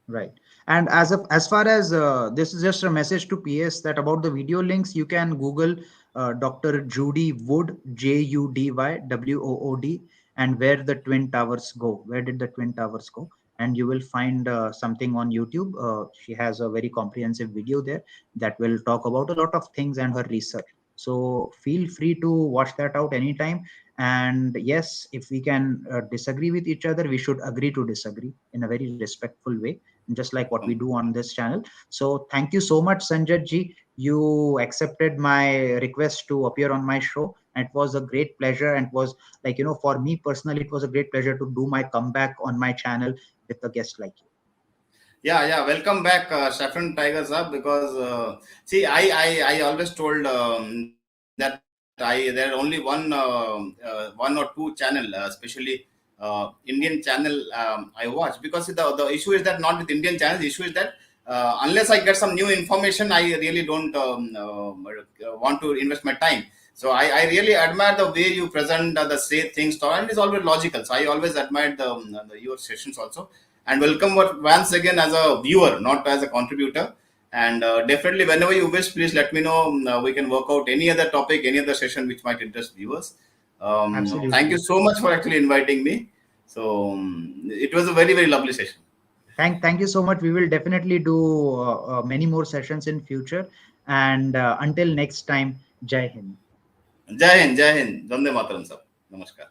Right. And as far as this is just a message to PS that about the video links, you can Google Dr. Judy Wood, JUDY WOOD, and where the Twin Towers go. Where did the Twin Towers go? And you will find something on YouTube. She has a very comprehensive video there that will talk about a lot of things and her research. So feel free to watch that out anytime. And yes, if we can disagree with each other, we should agree to disagree in a very respectful way, just like what we do on this channel. So thank you so much, Sanjat ji. You accepted my request to appear on my show. And it was a great pleasure, and was like, for me personally, it was a great pleasure to do my comeback on my channel with a guest like you. Yeah. Welcome back, Saffron Tiger Sir, because see, I always told that there are only one or two channel, especially Indian channel I watch, because the issue is that not with Indian channels. The issue is that unless I get some new information, I really don't want to invest my time. So I really admire the way you present the say things, and it's always logical. So I always admired your sessions also. And welcome once again as a viewer, not as a contributor. And definitely, whenever you wish, please let me know. We can work out any other topic, any other session which might interest viewers. Absolutely. Thank you so much for actually inviting me. So it was a very, very lovely session. Thank you so much. We will definitely do many more sessions in future. And until next time, Jai Hind. Jai Hind, Vande Mataram, sir. Namaskar.